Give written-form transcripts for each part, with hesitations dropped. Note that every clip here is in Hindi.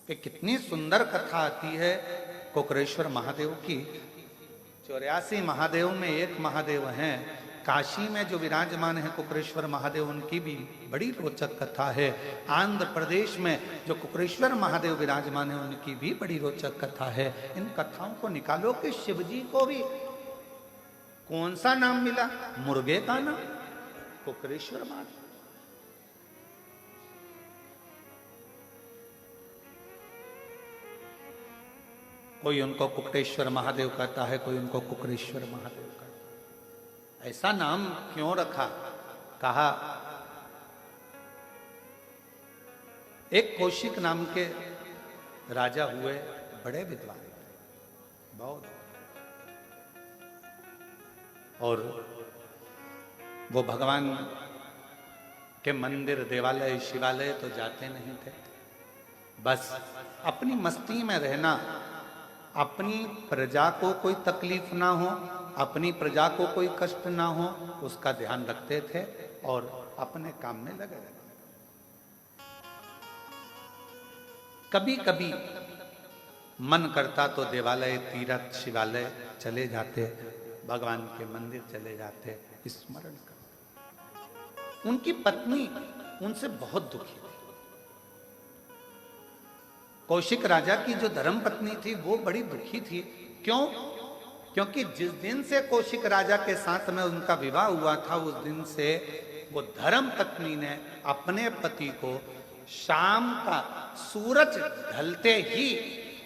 कि कितनी सुंदर कथा आती है कुकरेश्वर महादेव की। 84 महादेव में एक महादेव हैं। काशी में जो विराजमान है कुकरेश्वर महादेव, उनकी भी बड़ी रोचक कथा है। आंध्र प्रदेश में जो कुकरेश्वर महादेव विराजमान है, उनकी भी बड़ी रोचक कथा है। इन कथाओं को निकालो कि शिवजी को भी कौन सा नाम मिला? मुर्गे का नाम, कुकरेश्वर महादेव। कोई उनको कुकटेश्वर महादेव कहता है, कोई उनको कुकरेश्वर महादेव कहता है। ऐसा नाम क्यों रखा? कहा एक कौशिक नाम के राजा हुए, बड़े विद्वान, बहुत, और वो भगवान के मंदिर, देवालय, शिवालय तो जाते नहीं थे। बस अपनी मस्ती में रहना, अपनी प्रजा को कोई तकलीफ ना हो, अपनी प्रजा को कोई कष्ट ना हो, उसका ध्यान रखते थे और अपने काम में लगे रहते। कभी कभी मन करता तो देवालय, तीर्थ, शिवालय चले जाते, भगवान के मंदिर चले जाते, स्मरण करते। उनकी पत्नी उनसे बहुत दुखी थी। कौशिक राजा की जो धर्म पत्नी थी वो बड़ी दुखी थी। क्यों? क्योंकि जिस दिन से कौशिक राजा के साथ में उनका विवाह हुआ था, उस दिन से वो धर्म पत्नी ने अपने पति को शाम का सूरज ढलते ही,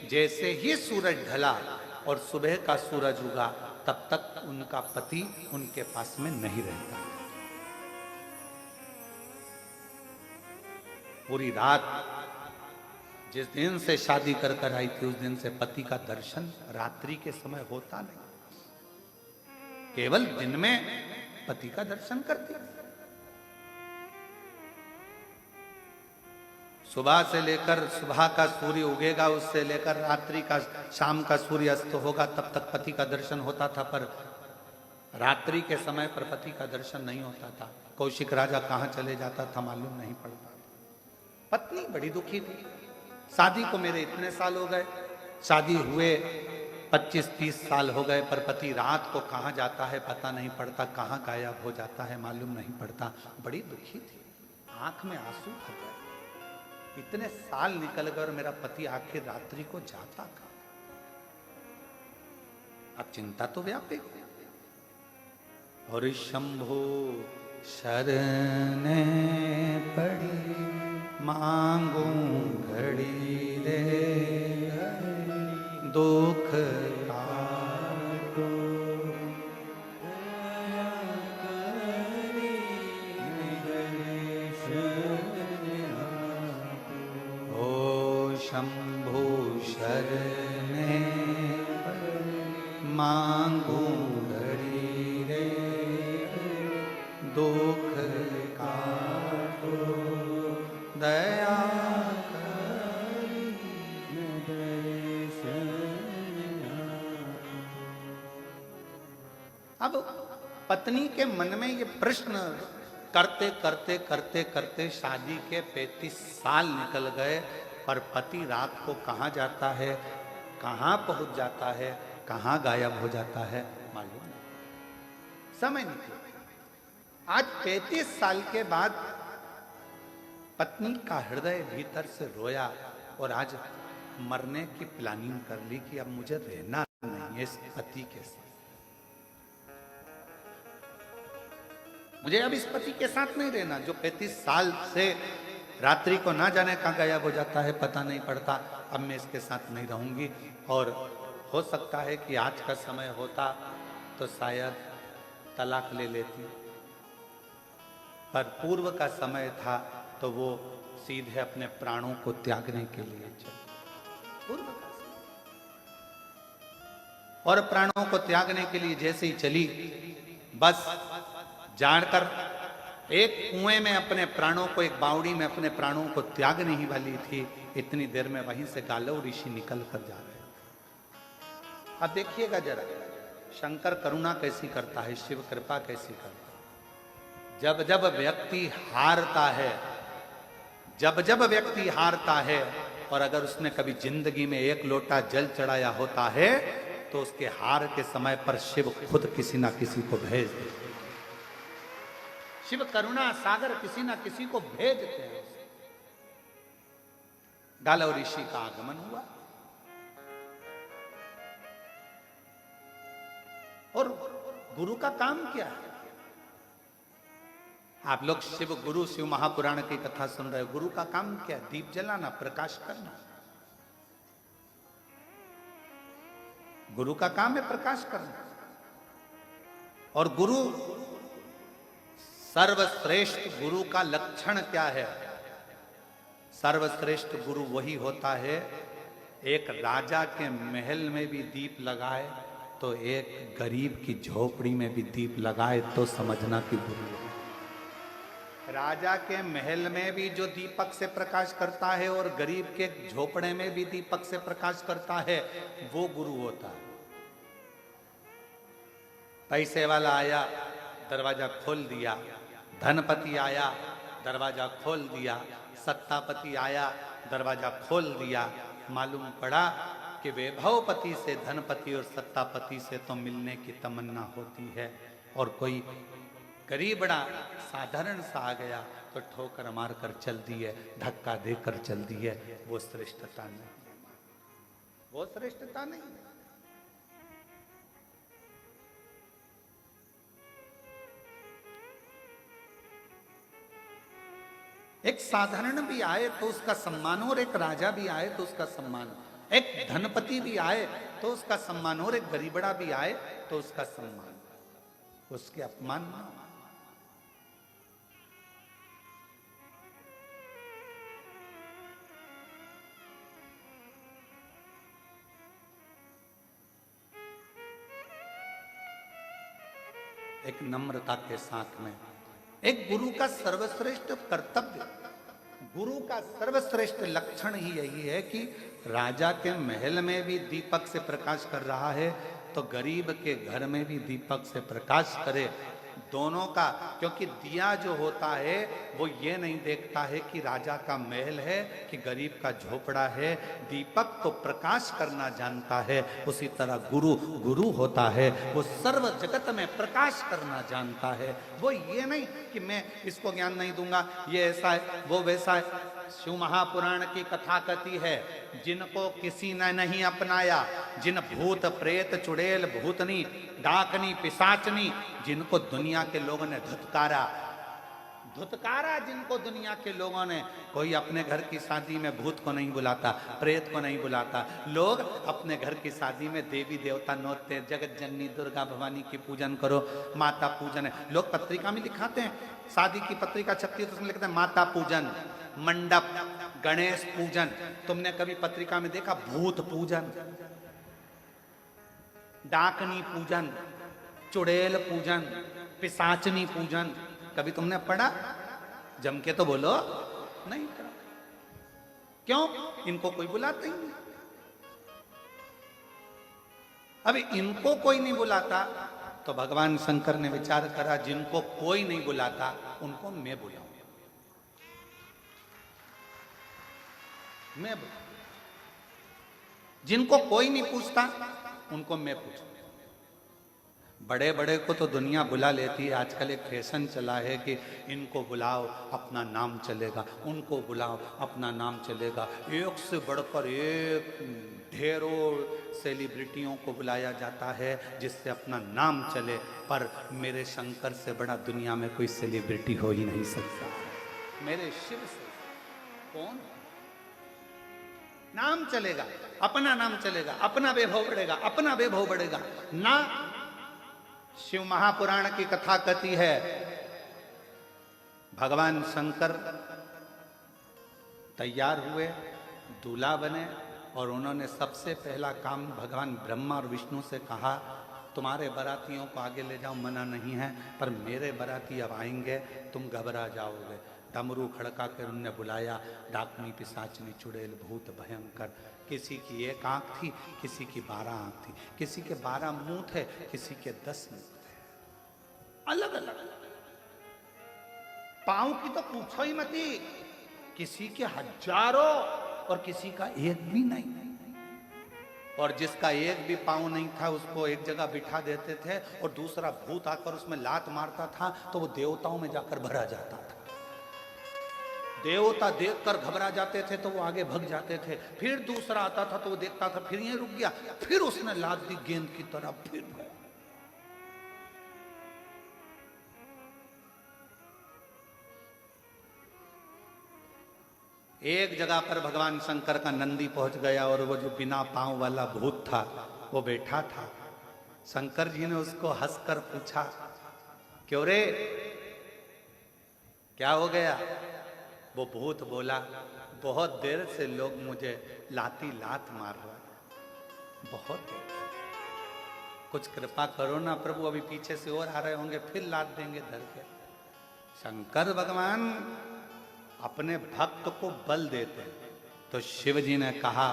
जैसे ही सूरज ढला और सुबह का सूरज उगा, तब तक उनका पति उनके पास में नहीं रहता। पूरी रात, जिस दिन से शादी कर कर आई थी, उस दिन से पति का दर्शन रात्रि के समय होता नहीं, केवल दिन में पति का दर्शन करती। सुबह से लेकर, सुबह का सूर्य उगेगा, उससे लेकर रात्रि का, शाम का सूर्य अस्त होगा, तब तक पति का दर्शन होता था। पर रात्रि के समय पर पति का दर्शन नहीं होता था। कौशिक राजा कहाँ चले जाता था मालूम नहीं पड़ता। पत्नी बड़ी दुखी थी। शादी को मेरे इतने साल हो गए, शादी हुए 25-30 साल हो गए, पर पति रात को कहाँ जाता है पता नहीं पड़ता, कहाँ गायब हो जाता है मालूम नहीं पड़ता। बड़ी दुखी थी, आंख में आंसू भर गए। इतने साल निकल गए और मेरा पति आखिर रात्रि को जाता कहाँ? अब चिंता तो व्यापी। और शंभो शरणे पड़ी, मांगूं घड़ी रे, दुख काटो, ओ शंभो शरणे मांगूं घड़ी रे, दुख काटो, दया अब पत्नी के मन में ये प्रश्न करते करते करते करते शादी के 35 साल निकल गए, पर पति रात को कहाँ जाता है, कहाँ पहुंच जाता है, कहाँ गायब हो जाता है मालूम नहीं। समय निकला। आज 35 साल के बाद पत्नी का हृदय भीतर से रोया और आज मरने की प्लानिंग कर ली कि अब मुझे रहना नहीं है इस पति के साथ, मुझे अब इस पति के साथ नहीं रहना, जो 35 साल से रात्रि को ना जाने कहाँ गायब हो जाता है पता नहीं पड़ता। अब मैं इसके साथ नहीं रहूंगी। और हो सकता है कि आज का समय होता तो शायद तलाक ले लेती, पर पूर्व का समय था तो वो सीधे अपने प्राणों को त्यागने के लिए चली। पूर्व का समय, और प्राणों को त्यागने के लिए जैसे ही चली, बस जानकर एक कुएं में अपने प्राणों को, एक बावड़ी में अपने प्राणों को त्यागने ही वाली थी, इतनी देर में वहीं से गालव ऋषि निकल कर जा रहे। अब देखिएगा जरा, शंकर करुणा कैसी करता है, शिव कृपा कैसी करता है। जब जब व्यक्ति हारता है, जब जब व्यक्ति हारता है, और अगर उसने कभी जिंदगी में एक लोटा जल चढ़ाया होता है तो उसके हार के समय पर शिव खुद किसी ना किसी को भेज देते। शिव करुणा सागर किसी ना किसी को भेजते हैं। गालव ऋषि का आगमन हुआ और गुरु का काम क्या है? आप लोग शिव गुरु शिव महापुराण की कथा सुन रहे हो। गुरु का काम क्या है? दीप जलाना, प्रकाश करना। गुरु का काम है प्रकाश करना। और गुरु सर्वश्रेष्ठ गुरु का लक्षण क्या है? सर्वश्रेष्ठ गुरु वही होता है, एक राजा के महल में भी दीप लगाए तो एक गरीब की झोपड़ी में भी दीप लगाए तो समझना कि गुरु है। राजा के महल में भी जो दीपक से प्रकाश करता है और गरीब के झोपड़े में भी दीपक से प्रकाश करता है, वो गुरु होता है। पैसे वाला आया, दरवाजा खोल दिया। धनपति आया, दरवाजा खोल दिया। सत्तापति आया, दरवाजा खोल दिया। मालूम पड़ा कि वैभवपति से, धनपति और सत्तापति से तो मिलने की तमन्ना होती है, और कोई गरीबड़ा साधारण सा आ गया तो ठोकर मार कर चल दी है, धक्का देकर चल दी है। वो श्रेष्ठता नहीं, वो श्रेष्ठता नहीं। एक साधारण भी आए तो उसका सम्मान, और एक राजा भी आए तो उसका सम्मान, एक धनपति भी आए तो उसका सम्मान, और एक गरीबड़ा भी आए तो उसका सम्मान, उसके अपमान ना। एक नम्रता के साथ में एक गुरु का सर्वश्रेष्ठ कर्तव्य, गुरु का सर्वश्रेष्ठ लक्षण ही यही है कि राजा के महल में भी दीपक से प्रकाश कर रहा है तो गरीब के घर में भी दीपक से प्रकाश करे, दोनों का। क्योंकि दिया जो होता है वो ये नहीं देखता है कि राजा का महल है कि गरीब का झोपड़ा है, दीपक तो प्रकाश करना जानता है। उसी तरह गुरु गुरु होता है, वो सर्व जगत में प्रकाश करना जानता है। वो ये नहीं कि मैं इसको ज्ञान नहीं दूंगा, ये ऐसा है वो वैसा है। शिव महापुराण की कथा कहती है, जिनको किसी ने नहीं अपनाया, जिन भूत प्रेत चुड़ैल भूतनी डाकनी पिशाचनी, जिनको दुनिया के लोगों ने धुतकारा, जिनको दुनिया के लोगों ने, कोई अपने घर की शादी में भूत को नहीं बुलाता, प्रेत को नहीं बुलाता। लोग अपने घर की शादी में देवी देवता नोचते, जगत जननी दुर्गा भवानी की पूजन करो, माता पूजन है। लोग पत्रिका में लिखाते हैं, शादी की पत्रिका छपती है तो उसमें लिखते हैं माता पूजन, मंडप, गणेश पूजन। तुमने कभी पत्रिका में देखा भूत पूजन, डाकनी पूजन, चुड़ैल पूजन, पिशाचनी पूजन? कभी तुमने पढ़ा? जम के तो बोलो नहीं पढ़ा। क्यों? इनको कोई बुलाता ही नहीं। अभी इनको कोई नहीं बुलाता तो भगवान शंकर ने विचार करा, जिनको कोई नहीं बुलाता उनको मैं बुलाऊं, मैं बुलाऊं। जिनको कोई नहीं पूछता उनको मैं पूछूं। बड़े बड़े को तो दुनिया बुला लेती है। आजकल एक फैशन चला है कि इनको बुलाओ अपना नाम चलेगा, उनको बुलाओ अपना नाम चलेगा। एक से बढ़कर एक ढेरों सेलिब्रिटियों को बुलाया जाता है जिससे अपना नाम चले, पर मेरे शंकर से बड़ा दुनिया में कोई सेलिब्रिटी हो ही नहीं सकता। मेरे शिव से कौन? नाम चलेगा, अपना नाम चलेगा, अपना वैभव बढ़ेगा, अपना वैभव बढ़ेगा ना। शिव महापुराण की कथा कहती है, भगवान शंकर तैयार हुए, दूल्हा बने, और उन्होंने सबसे पहला काम भगवान ब्रह्मा और विष्णु से कहा, तुम्हारे बारातियों को आगे ले जाओ, मना नहीं है, पर मेरे बाराती अब आएंगे, तुम घबरा जाओगे। डमरू खड़का कर उनने बुलाया, डाकनी पिशाचनी चुड़ैल भूत भयंकर। किसी की एक आंख थी, किसी की 12 आंख थी, किसी के 12 मुंह थे, किसी के 10 मुंह थे, अलग अलग। पांव की तो पूछो ही मती, किसी के हजारों और किसी का एक भी नहीं। और जिसका एक भी पाँव नहीं था उसको एक जगह बिठा देते थे और दूसरा भूत आकर उसमें लात मारता था तो वो देवताओं में जाकर भरा जाता था। देवता देखकर घबरा जाते थे तो वो आगे भग जाते थे। फिर दूसरा आता था तो वो देखता था, फिर ये रुक गया, फिर उसने लात दी गेंद की तरह, फिर गया। एक जगह पर भगवान शंकर का नंदी पहुंच गया और वो जो बिना पांव वाला भूत था वो बैठा था। शंकर जी ने उसको हंसकर पूछा, क्यों रे, क्या हो गया? वो भूत बोला, बहुत देर से लोग मुझे लाती लात मार रहे हैं, बहुत देर, कुछ कृपा करो ना प्रभु, अभी पीछे से और आ रहे होंगे, फिर लात देंगे धर के। शंकर भगवान अपने भक्त को बल देते हैं। तो शिव जी ने कहा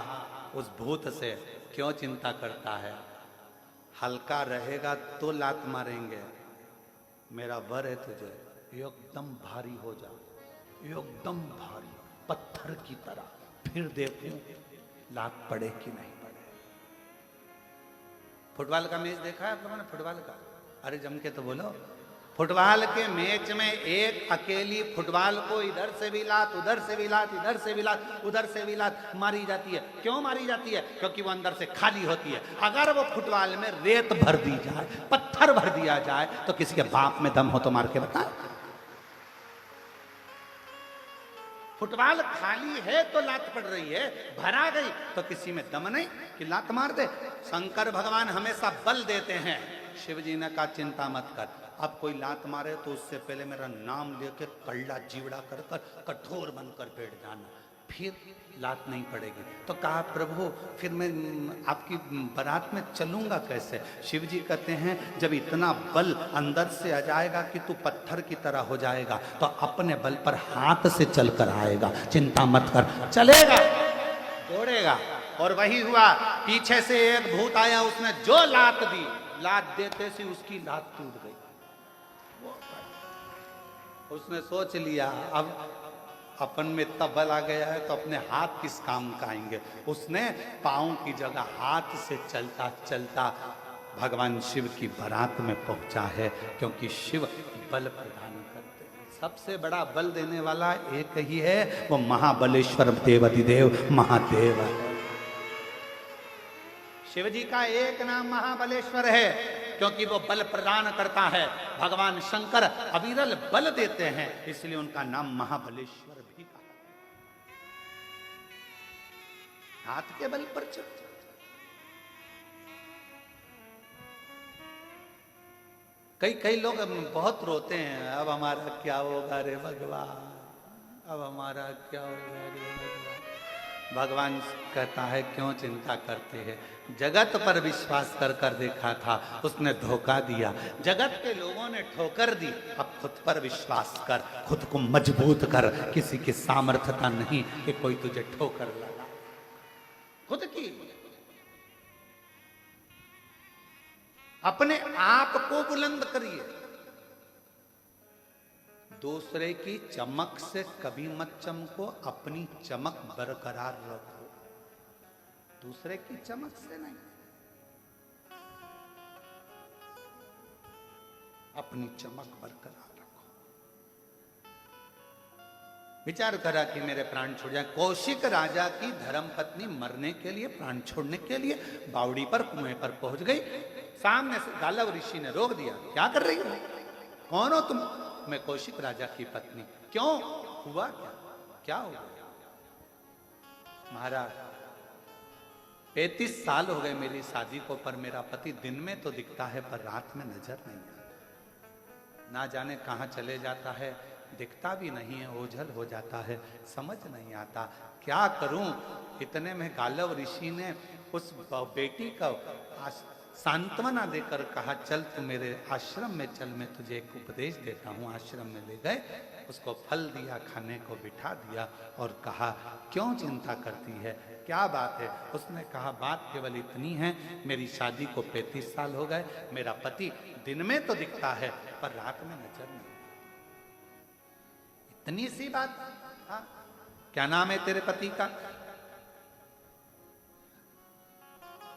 उस भूत से, क्यों चिंता करता है, हल्का रहेगा तो लात मारेंगे, मेरा वर है तुझे, एकदम भारी हो जा, एकदम भारी पत्थर की तरह, फिर देखूं लात पड़े कि नहीं पड़े। फुटबॉल का मैच देखा है आप लोगों ने? फुटबॉल का, अरे जम के तो बोलो। फुटबॉल के मैच में एक अकेली फुटबॉल को इधर से भी लात, उधर से भी लात, इधर से भी लात, उधर से भी लात मारी जाती है। क्यों मारी जाती है? क्योंकि वो अंदर से खाली होती है। अगर वो फुटबॉल में रेत भर दी जाए, पत्थर भर दिया जाए, तो किसी के बाप में दम हो तो मार के बताए। फुटबॉल खाली है तो लात पड़ रही है, भरा गई तो किसी में दम नहीं कि लात मार दे। शंकर भगवान हमेशा बल देते हैं। शिव जी ने कहा चिंता मत कर, अब कोई लात मारे तो उससे पहले मेरा नाम लेके कल्ला जीवड़ा कर कर कठोर बनकर बैठ जाना, फिर लात नहीं पड़ेगी। तो कहा प्रभु फिर मैं आपकी बारात में चलूंगा कैसे? शिव जी कहते हैं जब इतना बल अंदर से आ जाएगा कि तू पत्थर की तरह हो जाएगा तो अपने बल पर हाथ से चलकर आएगा, चिंता मत कर, चलेगा, दौड़ेगा। और वही हुआ, पीछे से एक भूत आया, उसने जो लात दी, लात देते से उसकी लात टूट गई। उसने सोच लिया अब अपन में इतना बल आ गया है तो अपने हाथ किस काम का आएंगे। उसने पांव की जगह हाथ से चलता चलता भगवान शिव की बारात में पहुंचा है, क्योंकि शिव बल प्रदान करते हैं। सबसे बड़ा बल देने वाला एक ही है, वो महाबलेश्वर देवाधिदेव महादेव है। शिव जी का एक नाम महाबलेश्वर है क्योंकि वो बल प्रदान करता है। भगवान शंकर अविरल बल देते हैं, इसलिए उनका नाम महाबलेश्वर भी कहा। हाथ के बल पर चलते। कई लोग बहुत रोते हैं, अब हमारा क्या होगा रे भगवान, अब हमारा क्या होगा रे भगवान। भगवान कहता है क्यों चिंता करते हैं, जगत पर विश्वास कर कर देखा था, उसने धोखा दिया, जगत के लोगों ने ठोकर दी, अब खुद पर विश्वास कर, खुद को मजबूत कर। किसी की सामर्थ्यता नहीं कि कोई तुझे ठोकर लगा, खुद की। अपने आप को बुलंद करिए, दूसरे की चमक से कभी मत चमको, अपनी चमक बरकरार रखो, दूसरे की चमक से नहीं, अपनी चमक बरकरार रखो। विचार करा कि मेरे प्राण छूट जाए। कौशिक राजा की धर्मपत्नी मरने के लिए, प्राण छोड़ने के लिए बावड़ी पर, कुएं पर पहुंच गई। सामने से गालव ऋषि ने रोक दिया, क्या कर रही हो, कौन हो तुम? मैं कौशिक राजा की पत्नी। क्यों, हुआ क्या, क्या हुआ? महाराज 35 साल हो गए मेरी शादी को, पर मेरा पति दिन में तो दिखता है पर रात में नजर नहीं आता, ना जाने कहाँ चले जाता है, दिखता भी नहीं है, ओझल हो जाता है, समझ नहीं आता क्या करूं। इतने में गालव ऋषि ने उस बेटी का सांत्वना देकर कहा चल तू मेरे आश्रम में चल, मैं तुझे एक उपदेश देता हूँ। आश्रम में ले गए, उसको फल दिया, खाने को बिठा दिया और कहा क्यों चिंता करती है, क्या बात है? उसने कहा बात केवल इतनी है, मेरी शादी को 35 साल हो गए, मेरा पति दिन में तो दिखता है पर रात में नजर नहीं। इतनी सी बात? हाँ, क्या नाम है तेरे पति का?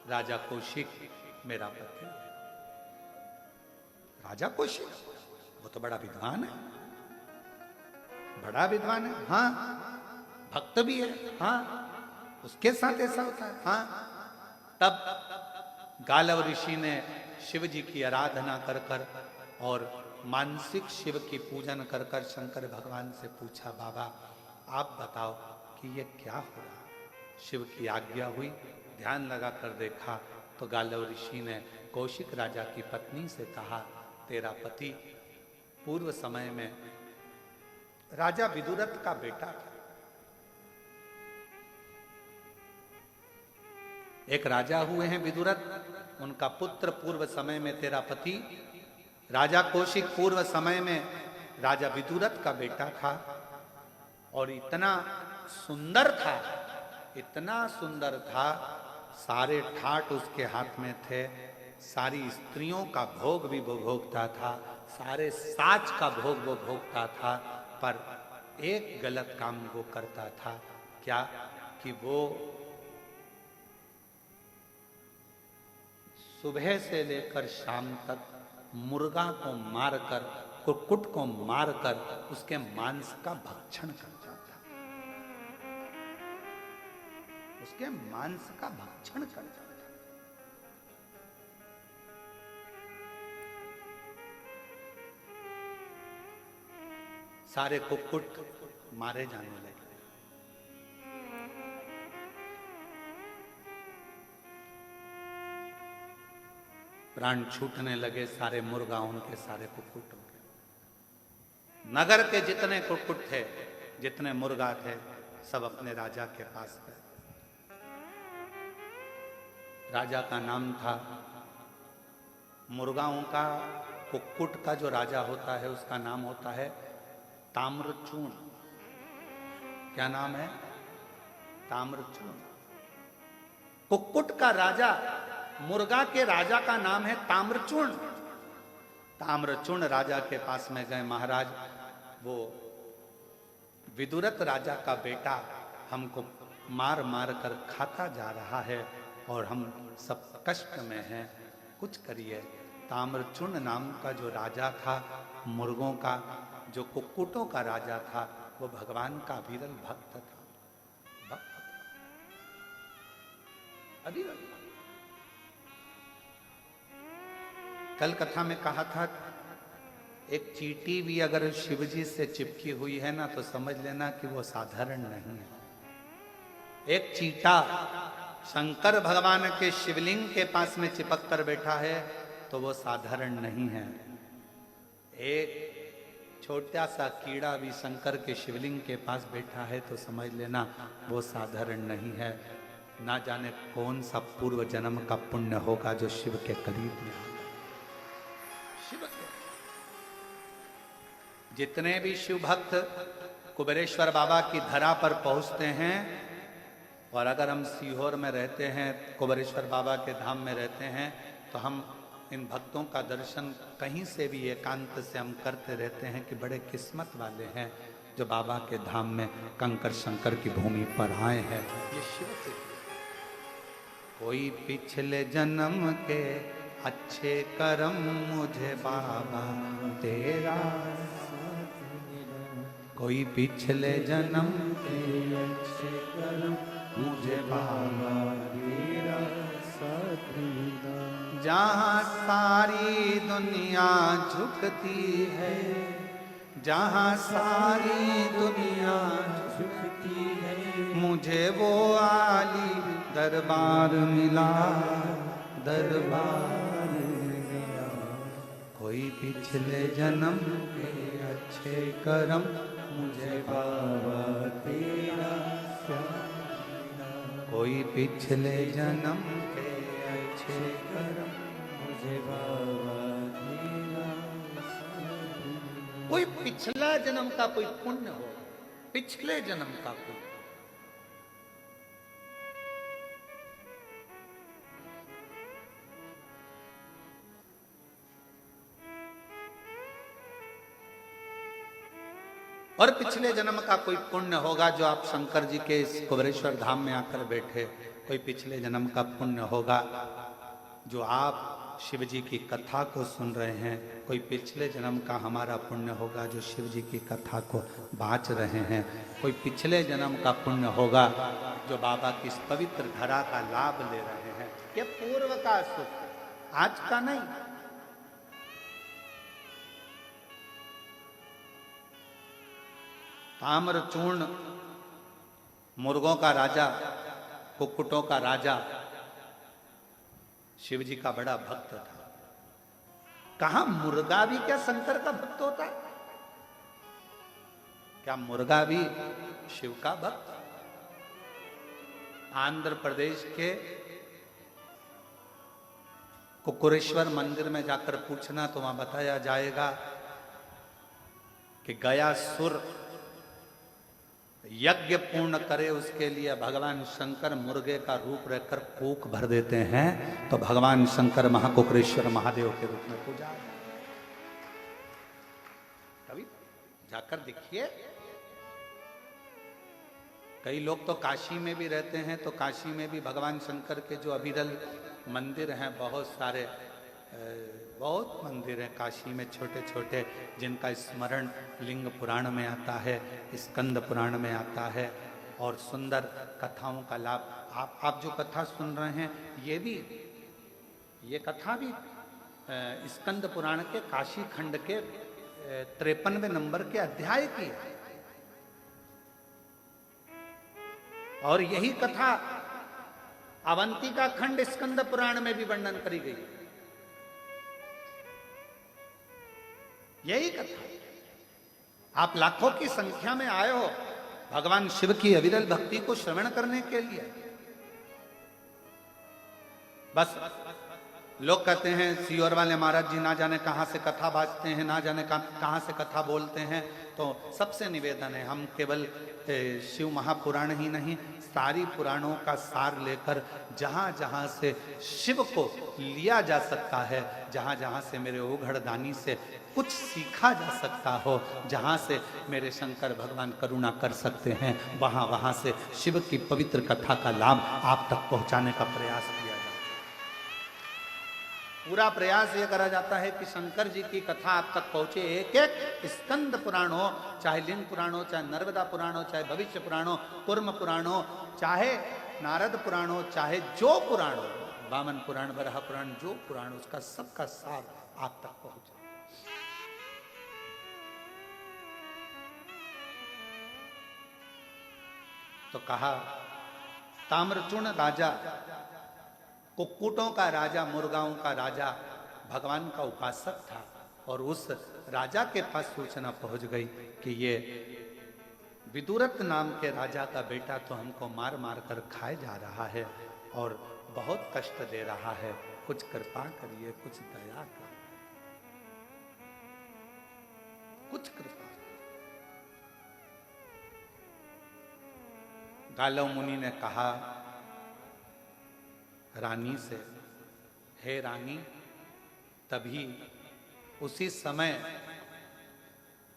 राजा कौशिक मेरा पति। राजा कौशिक वो तो बड़ा विद्वान है, बड़ा विद्वान है, हाँ भक्त भी है, हाँ उसके साथ ऐसा होता है, हाँ। तब गालव ऋषि ने शिव जी की आराधना कर कर और मानसिक शिव की पूजन कर कर शंकर भगवान से पूछा, बाबा आप बताओ कि ये क्या हो रहा। शिव की आज्ञा हुई, ध्यान लगा कर देखा तो गालव ऋषि ने कौशिक राजा की पत्नी से कहा, तेरा पति पूर्व समय में राजा विदुरथ का बेटा था। एक राजा हुए हैं विदुरथ, उनका पुत्र पूर्व समय में तेरा पति राजा कौशिक पूर्व समय में राजा विदुरथ का बेटा था। और इतना सुंदर था, इतना सुंदर था, सारे ठाट उसके हाथ में थे, सारी स्त्रियों का भोग भी वो भोगता था, सारे साज का भोग वो भोगता था। पर एक गलत काम वो करता था, क्या कि वो सुबह से लेकर शाम तक मुर्गा को मारकर, कुक्कुट को मारकर उसके मांस का भक्षण करता था, उसके मांस का भक्षण करता था। सारे कुक्कुट मारे जाने लगे। प्राण छूटने लगे सारे मुर्गाओं के, सारे कुक्कुटों के। नगर के जितने कुक्कुट थे, जितने मुर्गा थे, सब अपने राजा के पास गए। राजा का नाम था, मुर्गाओं का, कुक्कुट का जो राजा होता है उसका नाम होता है ताम्रचूर्ण। क्या नाम है? ताम्रचूर्ण। कुक्कुट का राजा, मुर्गा के राजा का नाम है ताम्रचूर्ण। ताम्रचूर्ण राजा के पास में गए, महाराज वो विदुरथ राजा का बेटा हमको मार मार कर खाता जा रहा है और हम सब कष्ट में हैं, कुछ करिए। ताम्रचूर्ण नाम का जो राजा था, मुर्गों का, जो कुक्कुटों का राजा था, वो भगवान का विरल भक्त था, भक्त था, अविरल। कल कथा में कहा था, एक चींटी भी अगर शिव जी से चिपकी हुई है ना, तो समझ लेना कि वो साधारण नहीं है। एक चींटा शंकर भगवान के शिवलिंग के पास में चिपक कर बैठा है तो वो साधारण नहीं है। एक छोटा सा कीड़ा भी शंकर के शिवलिंग के पास बैठा है तो समझ लेना वो साधारण नहीं है। ना जाने कौन सा पूर्व जन्म का पुण्य होगा जो शिव के करीब में। जितने भी शिव भक्त कुबेरेश्वर बाबा की धरा पर पहुंचते हैं, और अगर हम सीहोर में रहते हैं, कुबेरेश्वर बाबा के धाम में रहते हैं, तो हम इन भक्तों का दर्शन कहीं से भी एकांत से हम करते रहते हैं कि बड़े किस्मत वाले हैं जो बाबा के धाम में कंकर शंकर की भूमि पर आए हैं। ये शिव के कोई पिछले जन्म के अच्छे कर्म मुझे बाबा तेरा, कोई पिछले जन्म के अच्छे कर्म मुझे बाबा तेरा साथ मिला। जहाँ सारी दुनिया झुकती है, जहाँ सारी दुनिया झुकती है, मुझे वो आली दरबार मिला, दरबार मिला। कोई पिछले जन्म के अच्छे कर्म मुझे बाबा तेरा साथ मिला। कोई पिछले जन्म के अच्छे कर्म मुझे बाबा तेरा साथ मिला। कोई पिछला जन्म का कोई पुण्य हो, पिछले जन्म का कोई, और पिछले जन्म का कोई पुण्य होगा जो आप शंकर जी के इस कुबेरेश्वर धाम में आकर बैठे, कोई पिछले जन्म का पुण्य होगा जो आप शिव जी की कथा को सुन रहे हैं, कोई पिछले जन्म का हमारा पुण्य होगा जो शिव जी की कथा को बाँच रहे हैं, कोई पिछले जन्म का पुण्य होगा जो बाबा की इस पवित्र धरा का लाभ ले रहे हैं। ये पूर्व का सुख, आज का नहीं। ताम्रचूर्ण मुर्गों का राजा, कुक्कुटों का राजा, शिव जी का बड़ा भक्त था। कहा मुर्गा भी क्या शंकर का भक्त होता है? क्या मुर्गा भी शिव का भक्त? आंध्र प्रदेश के कुकुरेश्वर मंदिर में जाकर पूछना तो वहां बताया जाएगा कि गया सुर यज्ञ पूर्ण करे, उसके लिए भगवान शंकर मुर्गे का रूप रखकर कूक भर देते हैं, तो भगवान शंकर महाकुकरेश्वर महादेव के रूप में पूजा। कभी जाकर देखिए। कई लोग तो काशी में भी रहते हैं, तो काशी में भी भगवान शंकर के जो अविरल मंदिर हैं, बहुत मंदिर हैं काशी में छोटे छोटे, जिनका स्मरण लिंग पुराण में आता है, स्कंद पुराण में आता है, और सुंदर कथाओं का लाभ। आप जो कथा सुन रहे हैं, ये कथा भी स्कंद पुराण के काशी खंड के 53वें नंबर के अध्याय की है। और यही कथा अवंतिका खंड स्कंद पुराण में भी वर्णन करी गई। यही कथा। आप लाखों की संख्या में आए हो भगवान शिव की अविरल भक्ति को श्रवण करने के लिए। बस लोग कहते हैं सीहोर वाले महाराज जी ना जाने कहां से कथा बाजते हैं, ना जाने कहां से कथा बोलते हैं। तो सबसे निवेदन है, हम केवल शिव महापुराण ही नहीं, सारी पुराणों का सार लेकर जहाँ जहाँ से शिव को लिया जा सकता है, जहाँ जहाँ से मेरे ओघड़दानी से कुछ सीखा जा सकता हो, जहाँ से मेरे शंकर भगवान करुणा कर सकते हैं, वहाँ वहाँ से शिव की पवित्र कथा का लाभ आप तक पहुँचाने का प्रयास किया जाए। पूरा प्रयास ये करा जाता है कि शंकर जी की कथा आप तक पहुंचे। एक एक स्कंद पुराण हो, चाहे लिंग पुराण हो, चाहे नर्मदा पुराण हो, चाहे भविष्य पुराण हो, कुर्म पुराण हो, चाहे नारद पुराण हो, चाहे जो पुराण हो, वामन पुराण, वराह पुराण, जो पुराण, उसका सबका सार आप तक पहुंचे। तो कहा ताम्रचूर्ण राजा, कुक्कुटों का राजा, मुर्गाओं का राजा, भगवान का उपासक था, और उस राजा के पास सूचना पहुंच गई कि ये विदुरथ नाम के राजा का बेटा तो हमको मार मार कर खाए जा रहा है और बहुत कष्ट दे रहा है, कुछ कृपा करिए, कुछ दया करिए, कुछ कृपा। गालव मुनि ने कहा रानी से, हे रानी, तभी उसी समय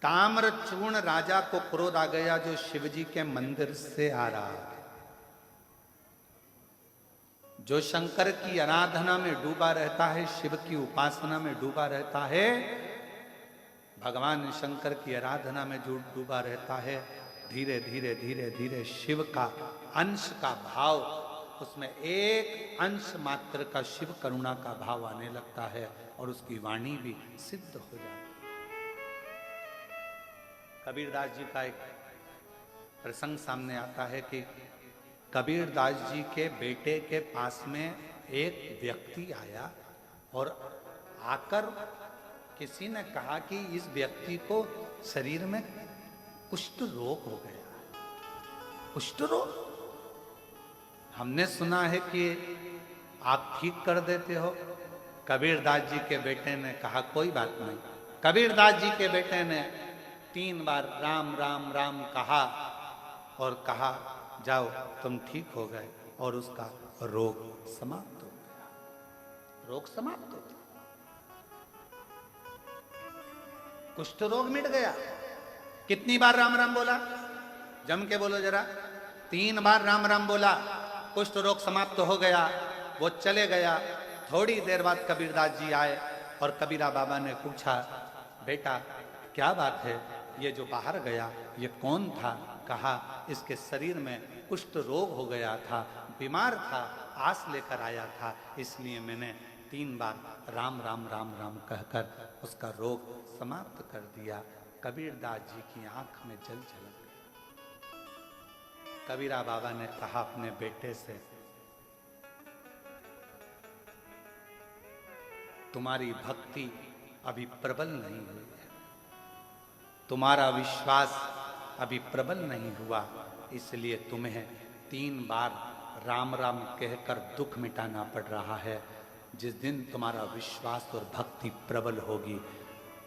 ताम्रचूर्ण राजा को क्रोध आ गया जो शिवजी के मंदिर से आ रहा था, जो शंकर की आराधना में डूबा रहता है, शिव की उपासना में डूबा रहता है, भगवान शंकर की आराधना में जो डूबा रहता है, धीरे धीरे धीरे धीरे शिव का अंश का भाव, उसमें एक अंश मात्र का शिव करुणा का भाव आने लगता है और उसकी वाणी भी सिद्ध हो जाती है। कबीरदास जी का एक प्रसंग सामने आता है कि कबीरदास जी के बेटे के पास में एक व्यक्ति आया और आकर किसी ने कहा कि इस व्यक्ति को शरीर में कुष्ठ रोग हो गया। कुष्ठ रोग? हमने सुना है कि आप ठीक कर देते हो। कबीरदास जी के बेटे ने कहा कोई बात नहीं। कबीरदास जी के बेटे ने 3 बार राम राम राम कहा और कहा जाओ तुम ठीक हो गए, और उसका रोग समाप्त हो गया। रोग समाप्त हो गया, कुष्ठ रोग मिट गया। कितनी बार राम राम बोला? जम के बोलो जरा। 3 बार राम राम बोला कुष्ठ रोग समाप्त हो गया, वो चले गया। थोड़ी देर बाद कबीरदास जी आए और कबीरा बाबा ने पूछा, बेटा क्या बात है, ये जो बाहर गया ये कौन था? कहा, इसके शरीर में कुष्ठ रोग हो गया था, बीमार था, आस लेकर आया था, इसलिए मैंने 3 बार राम राम राम राम कहकर उसका रोग समाप्त कर दिया। कबीरदास जी की आंख में जल झलक गया। कबीरा बाबा ने कहा अपने बेटे से, तुम्हारी भक्ति अभी प्रबल नहीं हुई है, तुम्हारा विश्वास अभी प्रबल नहीं हुआ, इसलिए तुम्हें 3 बार राम राम कहकर दुख मिटाना पड़ रहा है। जिस दिन तुम्हारा विश्वास और भक्ति प्रबल होगी,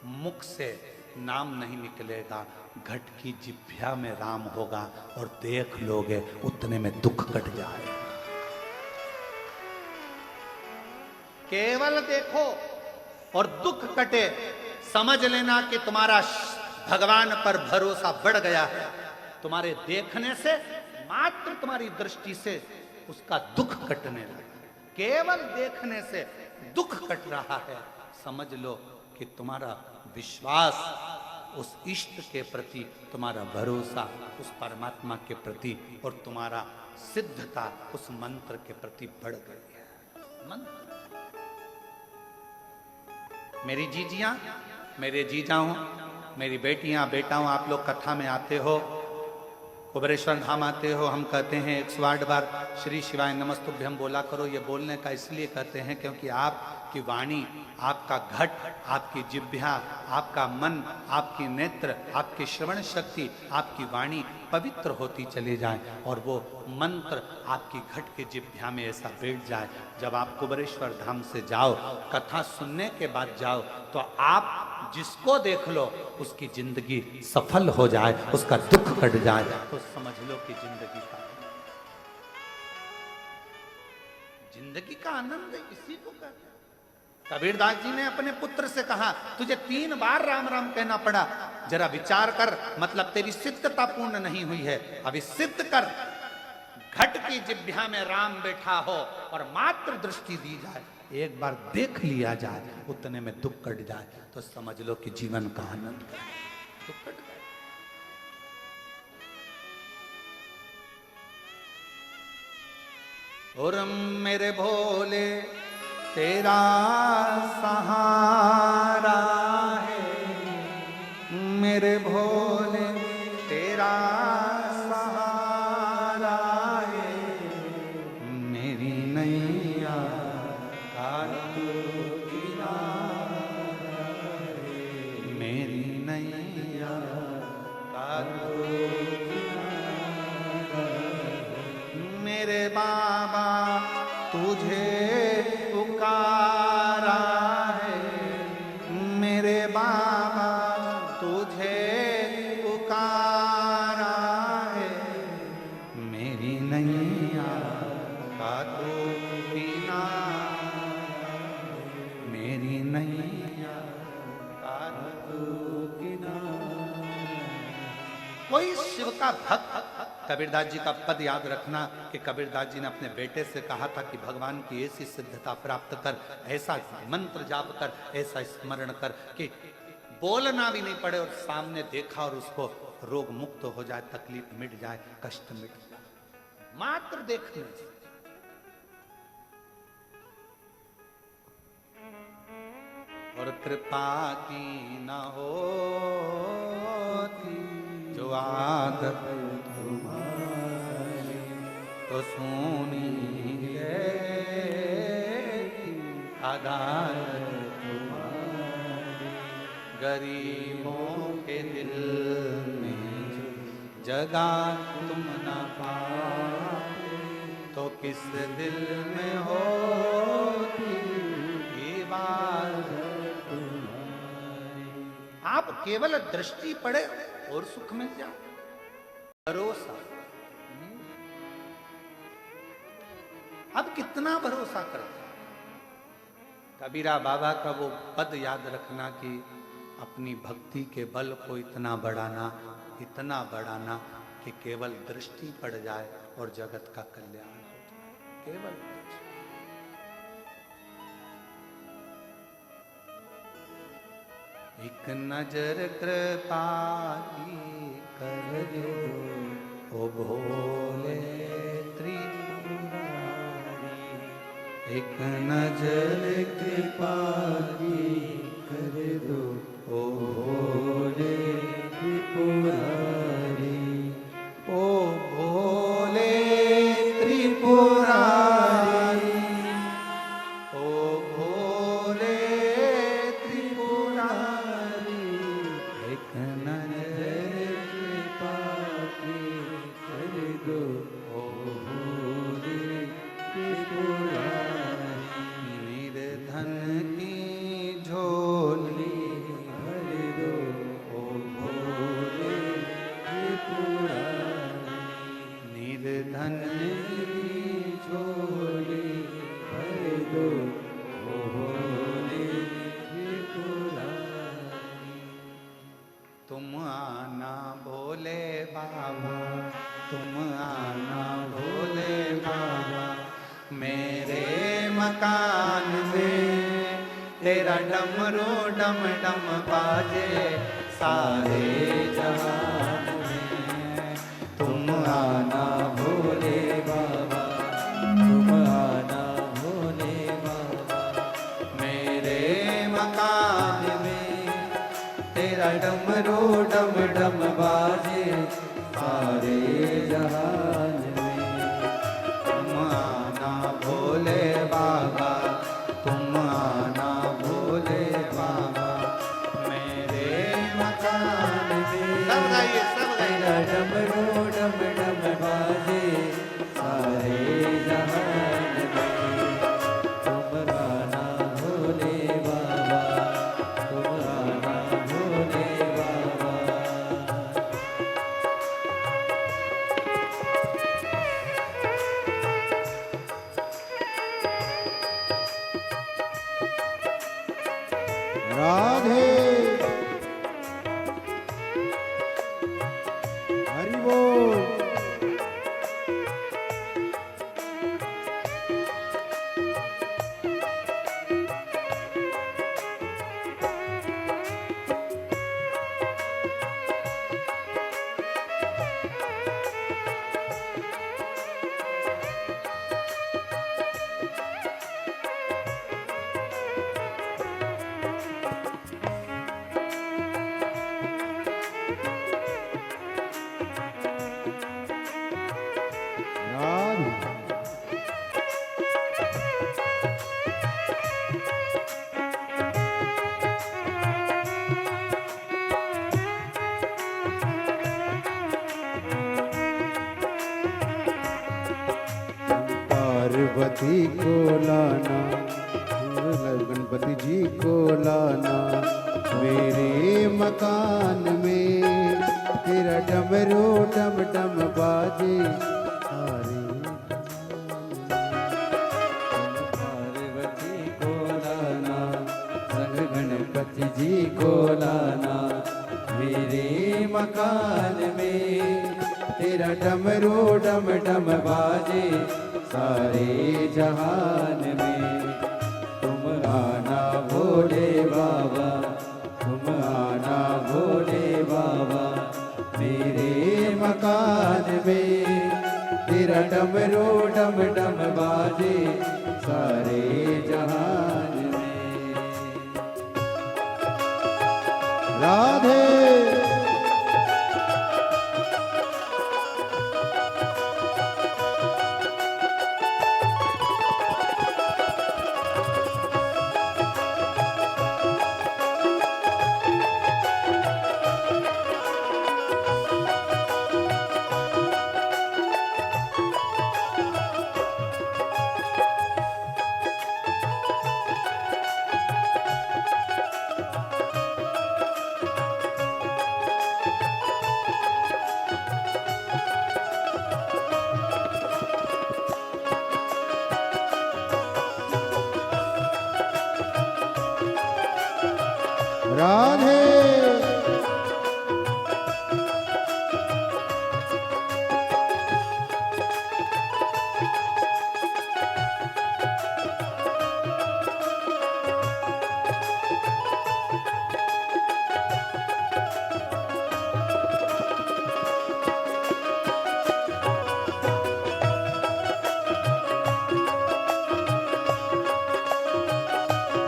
मुख से नाम नहीं निकलेगा, घट की जिभ्या में राम होगा और देख लोगे उतने में दुख कट जाएगा। केवल देखो और दुख कटे, समझ लेना कि तुम्हारा भगवान पर भरोसा बढ़ गया है। तुम्हारे देखने से, मात्र तुम्हारी दृष्टि से उसका दुख कटने लगा। केवल देखने से दुख कट रहा है, समझ लो कि तुम्हारा विश्वास उस इष्ट के प्रति, तुम्हारा भरोसा उस परमात्मा के प्रति और तुम्हारा सिद्धता उस मंत्र के प्रति बढ़ गई है। मंत्र, मेरी जीजियां, मेरे जीजाओं, मेरी बेटियां, बेटाओं, आप लोग कथा में आते हो, कुबेरेश्वर धाम आते हो, हम कहते हैं 108 बार श्री शिवाय नमस्तुभ्यम बोला करो। ये बोलने का इसलिए कहते हैं क्योंकि आपकी वाणी, आपका घट, आपकी जिह्वा, आपका मन, आपकी नेत्र, आपकी श्रवण शक्ति, आपकी वाणी पवित्र होती चली जाए और वो मंत्र आपकी घट के जिह्वा में ऐसा बैठ जाए। जब आप कुबेरेश्वर धाम से जाओ, कथा सुनने के बाद जाओ, तो आप जिसको देख लो उसकी जिंदगी सफल हो जाए, उसका दुख कट जाए, तो समझ लो कि जिंदगी का आनंद इसी को कहते हैं। कबीरदास जी ने अपने पुत्र से कहा, तुझे 3 बार राम राम कहना पड़ा, जरा विचार कर, मतलब तेरी सिद्धता पूर्ण नहीं हुई है, अभी सिद्ध कर। घट की जिह्वा में राम बैठा हो और मात्र दृष्टि दी जाए, एक बार देख लिया जाए, उतने में दुख कट जाए, तो समझ लो कि जीवन का आनंद दुख कट गया। और मेरे भोले तेरा सहारा है, मेरे भोले तेरा सहारा है, मेरी नैया का तू किनारा है, मेरी नैया का तू किनारा है। मेरे बाबा तुझे पुकारा है, मेरे बाबा तुझे पुकारा है, मेरी नैया का तू किनारा, मेरी नैया का तू किनारा। कोई शिव का भक्त, कबीरदास जी का पद याद रखना कि कबीरदास जी ने अपने बेटे से कहा था कि भगवान की ऐसी सिद्धता प्राप्त कर, ऐसा मंत्र जाप कर, ऐसा स्मरण कर कि बोलना भी नहीं पड़े और सामने देखा और उसको रोग मुक्त हो जाए, तकलीफ मिट जाए, कष्ट मिट जाए, मात्र देखने से। और कृपा की न होती जो आदत तुम्हारी, तो सुनी अदालत तुम्हारी। गरीबों के दिल में जगह तुम न पाते, तो किस दिल में होती इबादत तुम्हारी। आप केवल दृष्टि पड़े और सुख मिल जाए, भरोसा। अब कितना भरोसा करते हैं। कबीरा बाबा का वो पद याद रखना कि अपनी भक्ति के बल को इतना बढ़ाना, इतना बढ़ाना कि केवल दृष्टि पड़ जाए और जगत का कल्याण हो। केवल एक नजर कृपा की कर दो ओ भोले त्रिपुरारी, एक नजर कृपा की कर दो ओ भोले त्रिपुरारी, ओ भोले त्रिपुरारी, ओ भोले त्रिपुरारी, एक नजर कृपा की कर दो ओ भोले त्रिपुरारी, निर्धन की झोली भर दो ओ भोले त्रिपुरारी, निर्धन की झोली भर दो ओ भोले त्रिपुरारी। तुम आना भोले बाबा, तुम आना भोले बाबा, मेरे मकान में तेरा डमरू डम डम बाजे सारे जहान में। तुम आना भोले बाबा, तुम आना भोले बाबा, मेरे मकान में तेरा डमरू डम डम बाजे सारे जहान में। तुम आना भोले बाबा, तुम आना भोले बाबा, मेरे मकान में सब गाइए तेरा डमरू डम डम बाजे सारे जहान में। तुम आना भोले बाबा, तुम आना भोले बाबा। राधे हरि बोल। पार्वती को लाना, गणपति जी को लाना, मेरे मकान में तेरा डमरू डम डम बाजे सारे। पार्वती को लाना, संग गणपति जी को लाना, मेरे मकान में तेरा डमरू डम डम बाजे सारे जहान में। तुम आना भोले बाबा, तुम आना भोले बाबा, मेरे मकान में तेरा डमरू डम डम बाजे सारे जहान में। राधे राधे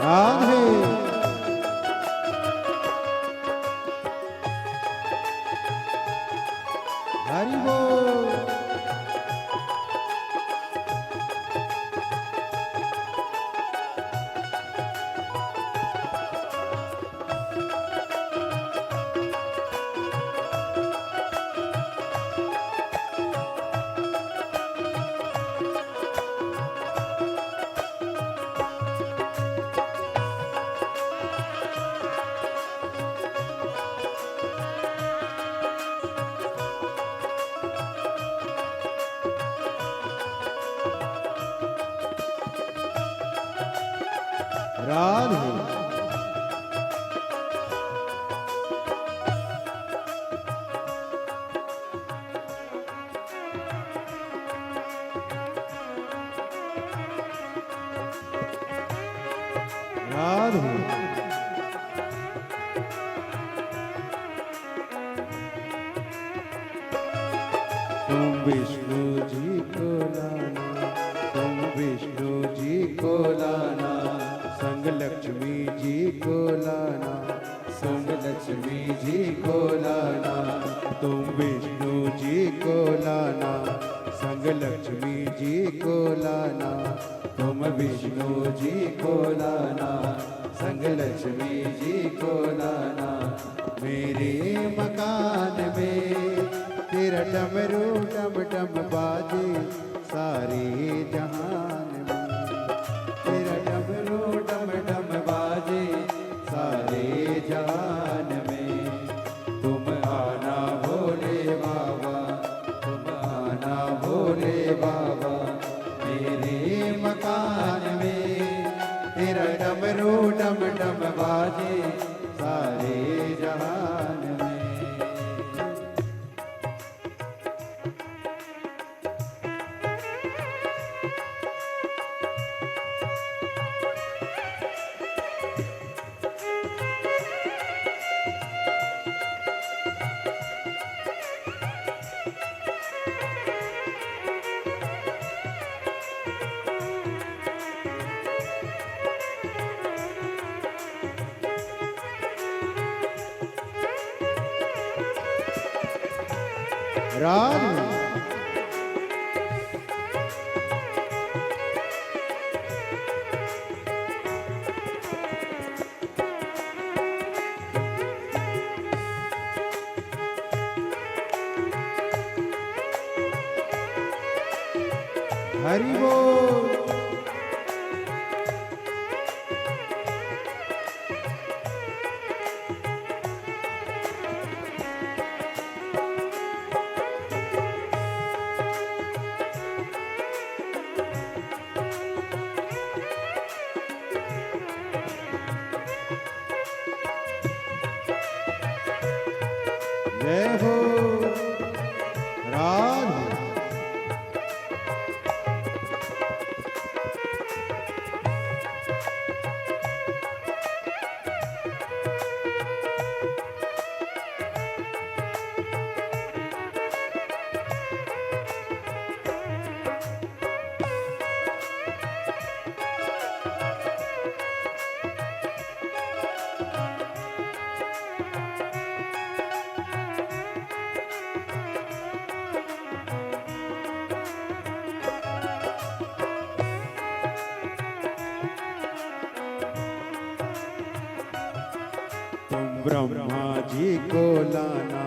राधे हरि बोल राधे राधे तुम विष्णु जी को लाना तुम विष्णु जी को लाना संग लक्ष्मी जी को लाना संग लक्ष्मी जी को लाना तुम विष्णु जी को लाना संग लक्ष्मी जी को लाना तुम विष्णु जी को लाना संग लक्ष्मी जी को लाना मेरे मकान में तेरा डमरू डम डम बाजे सारे जहान में तेरा डमरू डम डम बाजे सारे जहान में तुम आना भोले बाबा तुम आना भोले बाबा मेरे मकान में तेरा डमरू डम डम बाजे सारे जहान में राधे हरि बोल जय हो राधे तुम ब्रह्मा जी को लाना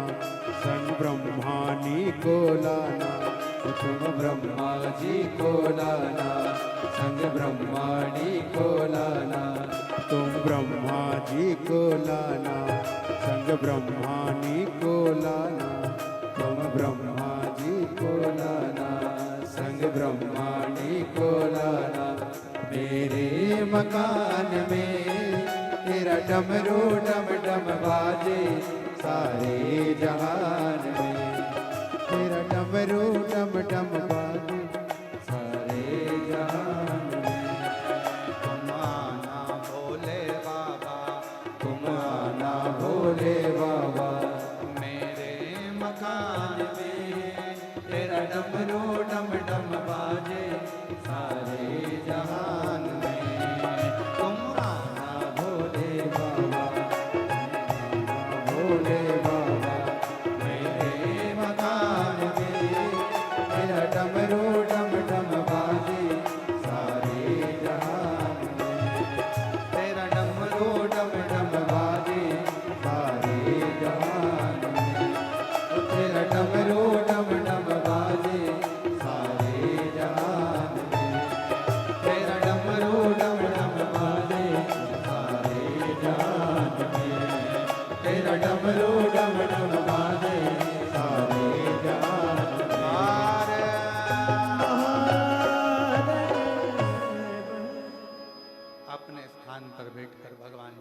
संग ब्रह्मानी को लाना तुम ब्रह्मा जी को लाना संग ब्रह्मानी को लाना तुम ब्रह्मा जी को लाना संग ब्रह्मानी को लाना तुम ब्रह्मा जी को लाना संग ब्रह्मानी को लाना मेरे मकान में तेरा डमरू डम डम बाजे सारे जहान में तेरा डमरू डम डम बाजे सारे जहान में तुम आना भोले बाबा तुम आना भोले बाबा मेरे मकान में तेरा डमरू डम डम बाजे सारे जहान में तुम आना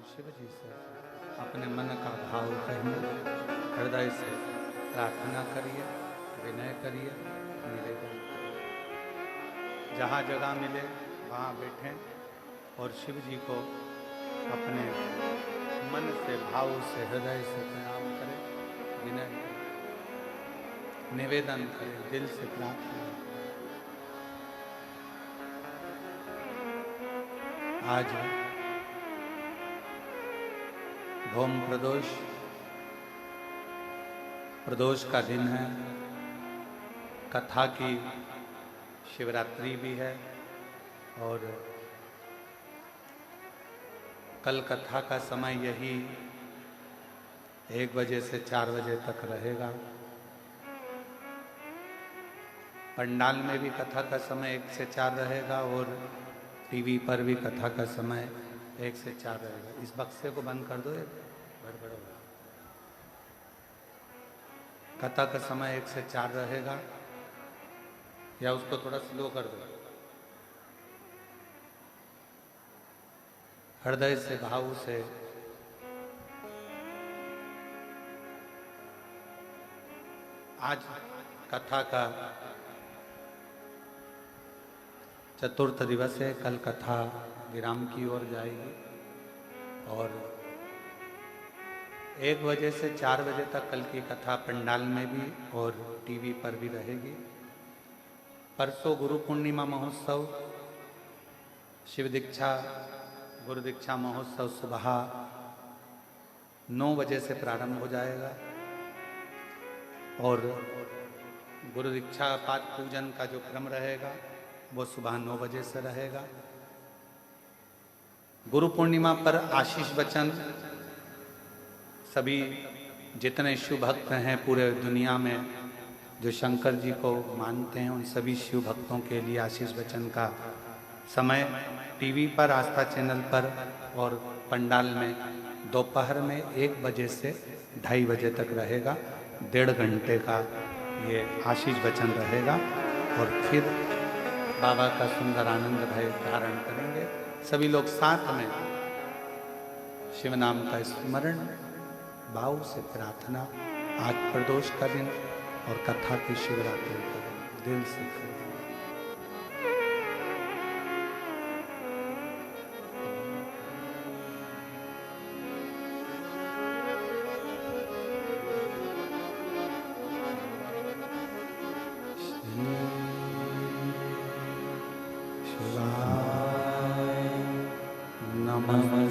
शिव जी से अपने मन का भाव कहिए, हृदय से प्रार्थना करिए, विनय करिए, निवेदन करिए। जहाँ जगह मिले वहाँ बैठें और शिव जी को अपने मन से, भाव से, हृदय से प्रणाम करें, विनय करें, निवेदन करें, दिल से प्रार्थना करें। आज भौम प्रदोष का दिन है, कथा की शिवरात्रि भी है और कल कथा का समय यही 1 बजे से 4 बजे तक रहेगा। पंडाल में भी कथा का समय 1 से 4 रहेगा और टीवी पर भी कथा का समय 1 से 4 रहेगा। इस बक्से को बंद कर दो, गड़बड़ होगा। कथा का समय 1 से 4 रहेगा, या उसको थोड़ा स्लो कर दो। हृदय से, भाव से आज कथा का चतुर्थ दिवस है। कल कथा विराम की ओर जाएगी और 1 बजे से 4 बजे तक कल की कथा पंडाल में भी और टीवी पर भी रहेगी। परसों गुरु पूर्णिमा महोत्सव, शिव दीक्षा, गुरु दीक्षा महोत्सव सुबह 9 बजे से प्रारंभ हो जाएगा और गुरु दीक्षा पाद पूजन का जो क्रम रहेगा वो सुबह 9 बजे से रहेगा। गुरु पूर्णिमा पर आशीष वचन, सभी जितने शिव भक्त हैं पूरे दुनिया में जो शंकर जी को मानते हैं, उन सभी शिव भक्तों के लिए आशीष वचन का समय टीवी पर, आस्था चैनल पर और पंडाल में दोपहर में 1 बजे से 2:30 बजे तक रहेगा। 1.5 घंटे का ये आशीष वचन रहेगा और फिर बाबा का सुंदर आनंद भय धारण करेंगे। सभी लोग साथ में शिव नाम का स्मरण, भाव से प्रार्थना। आज प्रदोष का दिन और कथा की शिवरात्रि का दिन, दिल से करें। मंगल मंगल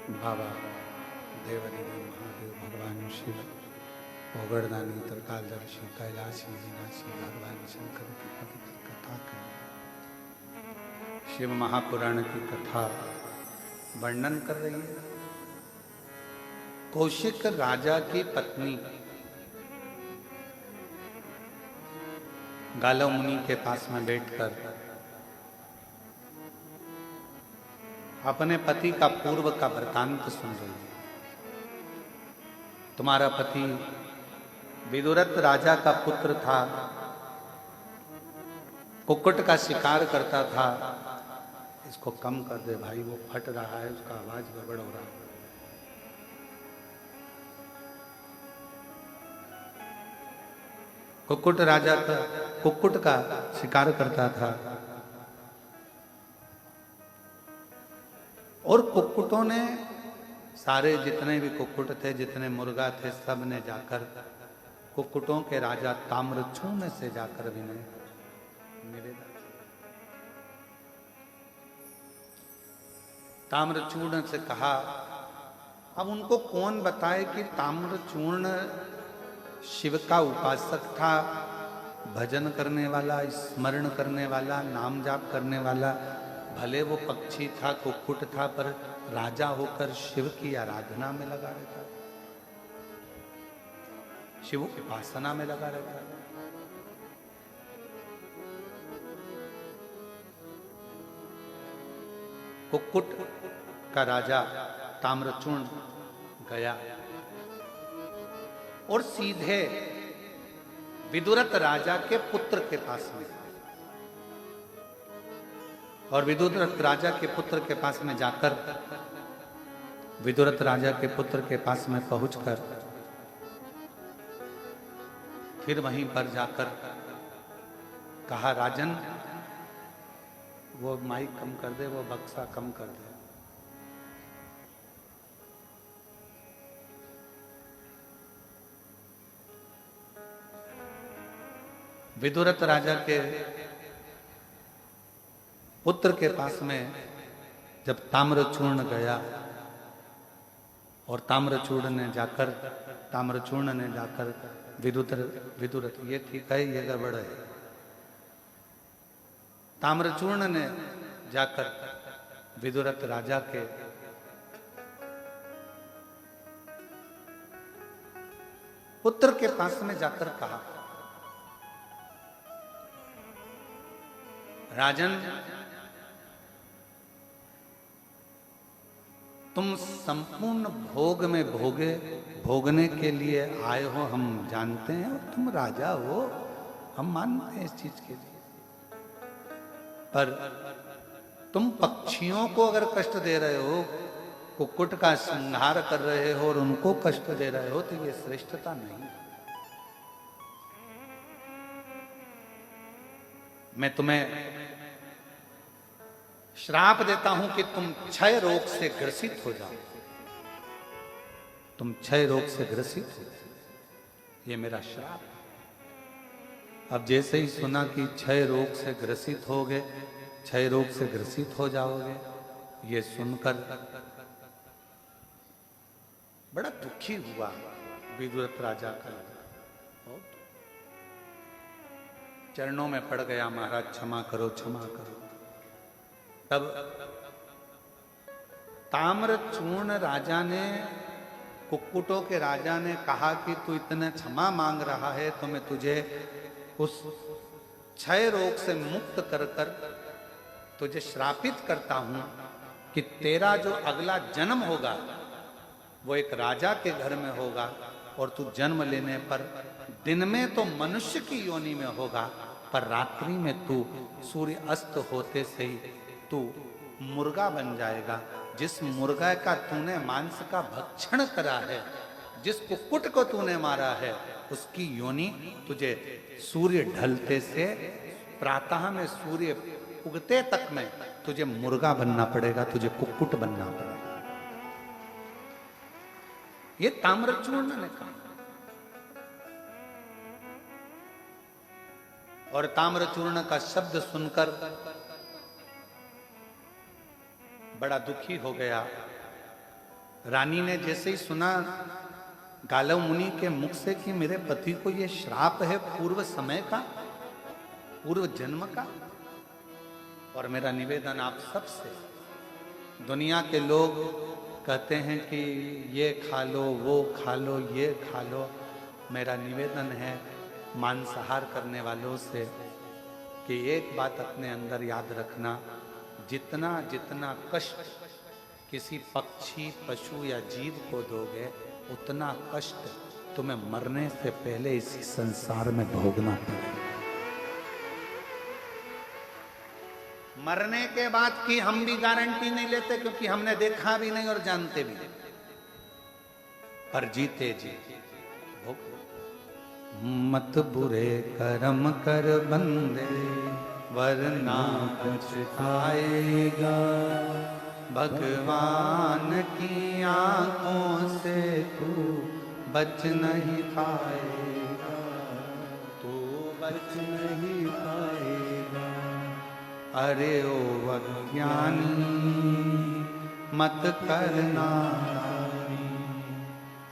बाबा देवदेव महादेव भगवान शिव ओगड़दानी त्रिकालदर्शी कैलाशी विनाशी भगवान शंकर की पवित्र कथा करें। शिव महापुराण की कथा वर्णन कर रही है। कौशिक राजा की पत्नी गालव मुनि के पास में बैठकर अपने पति का पूर्व का वृतांत सुन रही है। तुम्हारा पति विदुरथ राजा का पुत्र था, कुक्कुट का शिकार करता था। इसको कम कर दे भाई, वो फट रहा है, उसका आवाज गड़बड़ हो रहा है। कुक्कुट का शिकार करता था और कुक्कुटों ने, सारे जितने भी कुक्कुट थे, जितने मुर्गा थे, सब ने जाकर कुक्कुटों के राजा ताम्रचूर्ण से जाकर विनय निवेदन, ताम्रचूर्ण से कहा। अब उनको कौन बताए कि ताम्रचूर्ण शिव का उपासक था, भजन करने वाला, स्मरण करने वाला, नाम जाप करने वाला। भले वो पक्षी था, कुक्कुट था, पर राजा होकर शिव की आराधना में लगा रहता, शिव उपासना में लगा रहता। कुक्कुट का राजा ताम्रचूर्ण गया और सीधे विदुरथ राजा के पुत्र के पास में, और विदुरथ राजा के पुत्र के पास में जाकर, विदुरथ राजा के पुत्र के पास में पहुंचकर फिर वहीं पर जाकर कहा, राजन वो माइक कम कर दे, वो बक्सा कम कर दे। विदुरथ राजा के पुत्र के पास में जब ताम्रचूर्ण गया और ताम्रचूर्ण ने जाकर विदुरथ, ये ठीक है, ये गड़बड़ है। ताम्रचूर्ण ने जाकर विदुरथ राजा के पुत्र के पास में जाकर कहा, राजन, तुम संपूर्ण भोग में भोगने के लिए आए हो, हम जानते हैं, और तुम राजा हो, हम मानते हैं इस चीज के लिए। पर तुम पक्षियों को अगर कष्ट दे रहे हो, कुक्कुट का संहार कर रहे हो और उनको कष्ट दे रहे हो, तो ये श्रेष्ठता नहीं। मैं तुम्हें श्राप देता हूं कि तुम क्षय रोग से ग्रसित हो जाओ, तुम क्षय रोग से ग्रसित हो, ये मेरा श्राप। अब जैसे ही सुना कि क्षय रोग से ग्रसित होगे, क्षय रोग से ग्रसित हो जाओगे, ये सुनकर बड़ा दुखी हुआ विदुरथ राजा का। चरणों में पड़ गया, महाराज क्षमा करो, क्षमा करो। तब ताम्रचूर्ण राजा ने, कुक्कुटों के राजा ने कहा कि तू इतना क्षमा मांग रहा है, तो मैं तुझे उस क्षय रोग से मुक्त कर कर तुझे श्रापित करता हूं कि तेरा जो अगला जन्म होगा वो एक राजा के घर में होगा, और तू जन्म लेने पर दिन में तो मनुष्य की योनि में होगा, पर रात्रि में तू सूर्य अस्त होते से ही तू मुर्गा बन जाएगा। जिस मुर्गा का तूने मांस का भक्षण करा है, जिस कुक्कुट को तूने मारा है, उसकी योनि तुझे सूर्य ढलते से प्रातः में सूर्य उगते तक में तुझे मुर्गा बनना पड़ेगा, तुझे कुक्कुट बनना पड़ेगा। ये ताम्रचूर्ण ने कहा। और ताम्रचूर्ण का शब्द सुनकर बड़ा दुखी हो गया रानी ने जैसे ही सुना गालव मुनि के मुख से कि मेरे पति को यह श्राप है पूर्व समय का, पूर्व जन्म का, और मेरा निवेदन आप सबसे, दुनिया के लोग कहते हैं कि ये खा लो, वो खा लो, ये खा लो, मेरा निवेदन है मांसाहार करने वालों से कि एक बात अपने अंदर याद रखना, जितना जितना कष्ट किसी पक्षी, पशु या जीव को दोगे, उतना कष्ट तुम्हें मरने से पहले इसी संसार में भोगना पड़ेगा। मरने के बाद की हम भी गारंटी नहीं लेते, क्योंकि हमने देखा भी नहीं और जानते भी नहीं, पर जीते जी भोग। मत बुरे कर्म कर बंदे, वरना पछताएगा, भगवान की आंखों से तू बच नहीं पाएगा, तू बच नहीं पाएगा। अरे ओ अज्ञानी मत करना,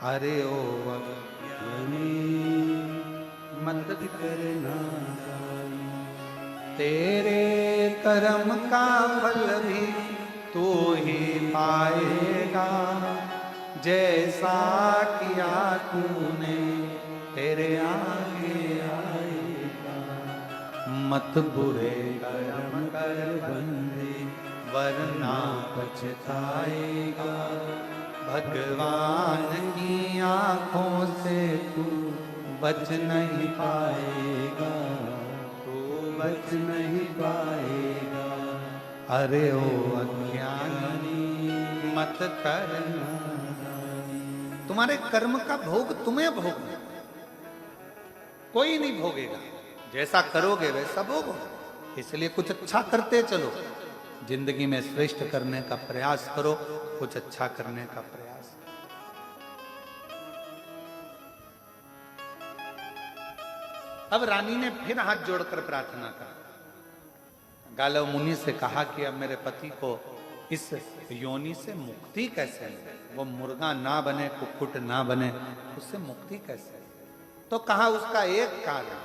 अरे ओ अज्ञानी मत करना, तेरे कर्म का फल भी तू ही पाएगा, जैसा किया तूने तेरे आगे आएगा। मत बुरे कर्म कर बंदे, वरना पछताएगा, भगवान की आंखों से तू बच नहीं पाएगा, तू बच नहीं पाएगा। अरे ओ अज्ञानी मत करना, तुम्हारे कर्म का भोग तुम्हें भोगना, कोई नहीं भोगेगा, जैसा करोगे वैसा भोगोगे। इसलिए कुछ अच्छा करते चलो, जिंदगी में श्रेष्ठ करने का प्रयास करो, कुछ अच्छा करने का प्रयास करो। अब रानी ने फिर हाथ जोड़कर प्रार्थना करा, गालव मुनि से कहा कि अब मेरे पति को इस योनि से मुक्ति कैसे मिले, वो मुर्गा ना बने, कुक्कुट ना बने, उससे मुक्ति कैसे? तो कहा उसका एक कारण,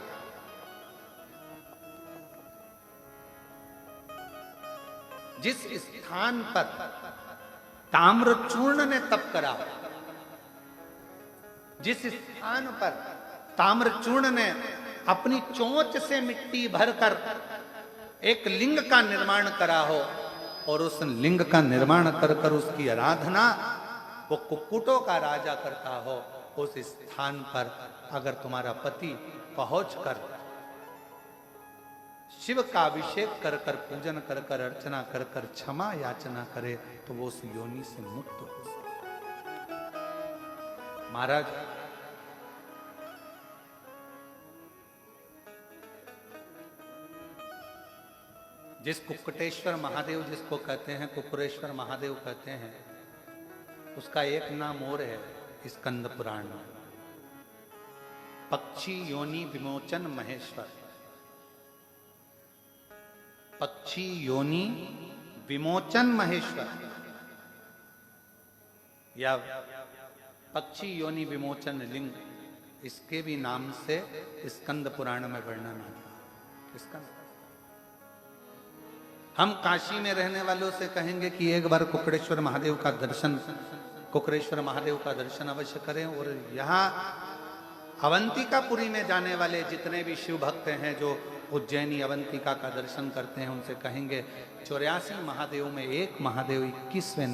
जिस स्थान पर ताम्रचूर्ण ने तप करा, जिस स्थान पर ताम्रचूर्ण ने अपनी चोंच से मिट्टी भरकर एक लिंग का निर्माण करा हो, और उस लिंग का निर्माण कर कर उसकी आराधना वो कुक्कुटों का राजा करता हो, उस स्थान पर अगर तुम्हारा पति पहुंचकर शिव का अभिषेक कर कर, पूजन कर कर, अर्चना कर कर क्षमा याचना करे, तो वो उस योनि से मुक्त हो सकता। महाराज, जिस कुक्कुटेश्वर महादेव जिसको कहते हैं, कुकुरेश्वर महादेव कहते हैं, उसका एक नाम और है स्कंद पुराण में, पक्षी योनि विमोचन महेश्वर। पक्षी योनि विमोचन महेश्वर, या पक्षी योनि विमोचन लिंग, इसके भी नाम से स्कंद पुराण में वर्णन आता है। स्कंद, हम काशी में रहने वालों से कहेंगे कि एक बार कुक्कुटेश्वर महादेव का दर्शन, कुक्कुटेश्वर महादेव का दर्शन अवश्य करें। और यहाँ अवंतिकापुरी में जाने वाले जितने भी शिव भक्त हैं, जो उज्जैनी अवंतिका का दर्शन करते हैं, उनसे कहेंगे 84 महादेव में एक महादेव 21वें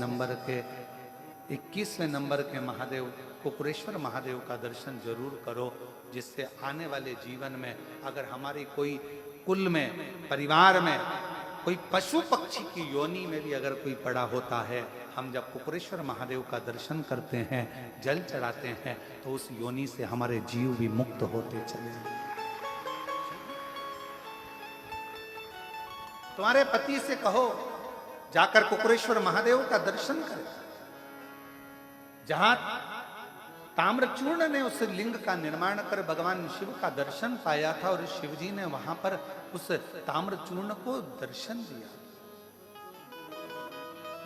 नंबर के महादेव कुक्कुटेश्वर महादेव का दर्शन जरूर करो, जिससे आने वाले जीवन में अगर हमारी कोई कुल में, परिवार में कोई पशु पक्षी की योनि में भी अगर कोई पड़ा होता है, हम जब कुक्कुटेश्वर महादेव का दर्शन करते हैं, जल चढ़ाते हैं, तो उस योनि से हमारे जीव भी मुक्त होते चले। तुम्हारे पति से कहो जाकर कुक्कुटेश्वर महादेव का दर्शन करें, जहां ताम्रचूर्ण ने उस लिंग का निर्माण कर भगवान शिव का दर्शन पाया था, और शिव जी ने वहां पर उस ताम्रचूर्ण को दर्शन दिया।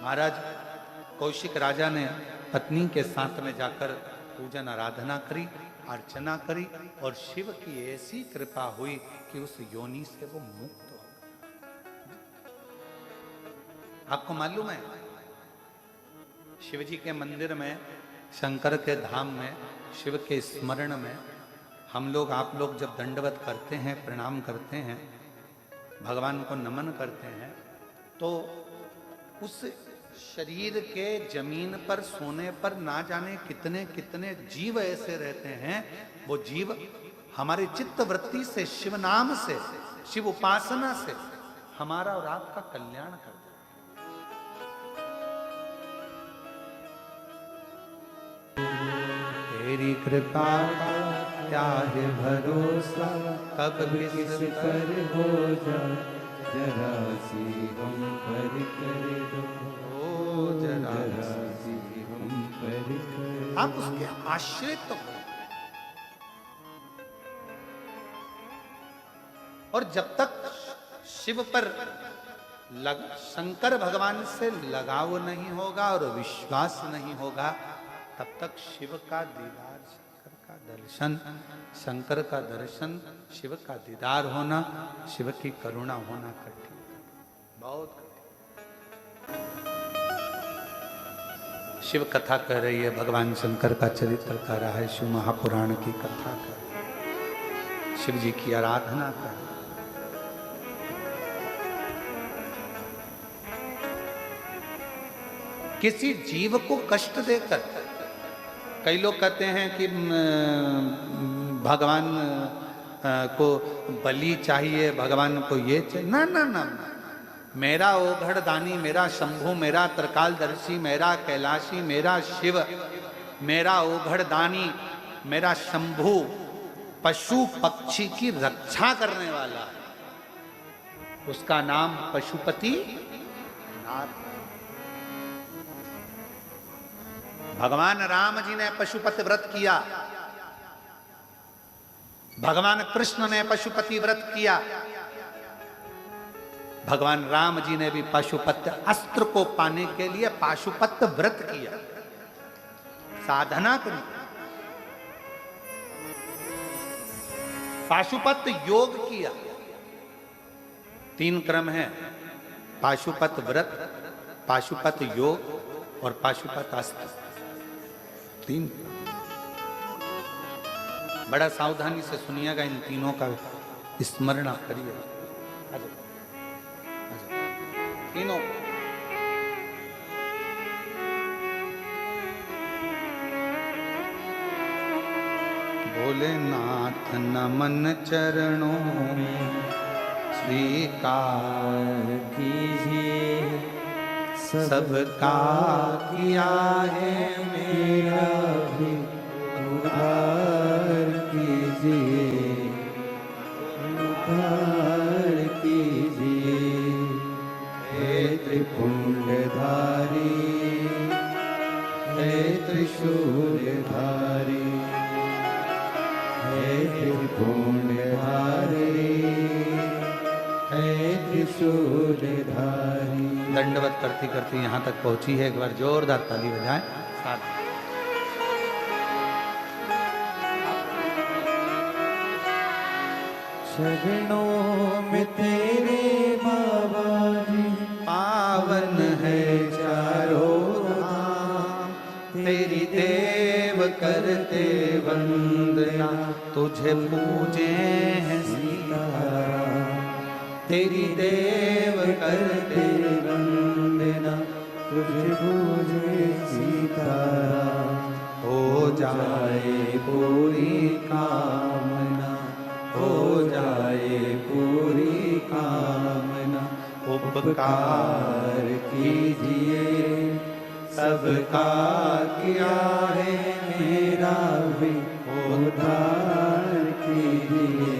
महाराज, कौशिक राजा ने पत्नी के साथ में जाकर पूजन आराधना करी, अर्चना करी और शिव की ऐसी कृपा हुई कि उस योनि से वो मुक्त हो गए। आपको मालूम है शिव जी के मंदिर में, शंकर के धाम में, शिव के स्मरण में हम लोग, आप लोग जब दंडवत करते हैं, प्रणाम करते हैं, भगवान को नमन करते हैं, तो उस शरीर के जमीन पर सोने पर ना जाने कितने कितने जीव ऐसे रहते हैं। वो जीव हमारे चित्त वृत्ति से, शिव नाम से, शिव उपासना से हमारा और आपका कल्याण करते हैं। तेरी कृपा क्या है भरोसा, कब किस पर हो जाए, जरा सी हम पर कर दो, जरा सी हम पर कर। आप उसके आश्रित तो हो। और जब तक शिव पर शंकर भगवान से लगाव नहीं होगा और विश्वास नहीं होगा, तब तक शिव का दीदार, शंकर का दर्शन, शंकर का दर्शन, शिव का दीदार होना, शिव की करुणा होना कठिन, बहुत कठिन। शिव कथा कर रही है, भगवान शंकर का चरित्र कर रहा है, शिव महापुराण की कथा कर, शिव जी की आराधना कर। किसी जीव को कष्ट देकर, कई लोग कहते हैं कि भगवान को बलि चाहिए, भगवान को ये चाहिए। ना ना ना, मेरा ओघड़ दानी, मेरा शंभु, मेरा त्रिकालदर्शी, मेरा कैलाशी, मेरा शिव, मेरा ओघड़ दानी, मेरा शंभु पशु पक्षी की रक्षा करने वाला, उसका नाम पशुपति नाथ। भगवान राम जी ने पशुपति व्रत किया, भगवान कृष्ण ने पशुपति व्रत किया, भगवान राम जी ने भी पशुपति अस्त्र को पाने के लिए पाशुपत व्रत किया, साधना करी, पाशुपत योग किया। 3 क्रम है, पाशुपत व्रत, पाशुपत योग और पाशुपत अस्त्र, 3। बड़ा सावधानी से सुनिएगा, इन तीनों का स्मरण आप करिए। तीनों भोलेनाथ नमन चरणों में स्वीकार कीजिए, सबका किया है मेरा भी उद्धार कीजिए, उद्धार कीजिए। हे त्रिपुंडधारी, हे त्रिशूलधारी, हे त्रिपुंडधारी, हे त्रिशूलधारी। दंडवत करती करती यहाँ तक पहुंची है, एक बार जोरदार ताली बजाएं साथ। शरणों में तेरे बाबा जी, पावन है चारों धाम। तेरी देव करते वंदना, तुझे पूजे हैं सीताराम। तेरी देव करते वंदना, तुझे पूजे सीताराम। हो जाए पूरी कामना, हो जाए पूरी कामना। उपकार कीजिए, सबका किया है मेरा भी उद्धार कीजिए,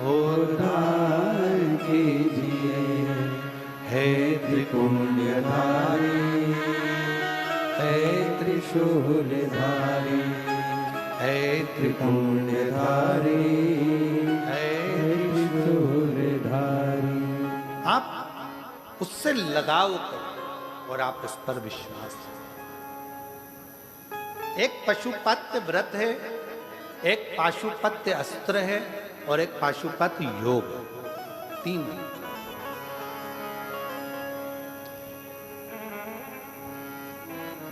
उद्धार कीजिए। हे त्रिपुण्यधारी, हे त्रिशूलधारी, हे त्रिपुण्यधारी, हे त्रिशूलधारी। आप उससे लगाव करो, और आप उस पर विश्वास। एक पशुपत्य व्रत है, एक पाशुपत्य अस्त्र है और एक पाशुपत्य योग। 3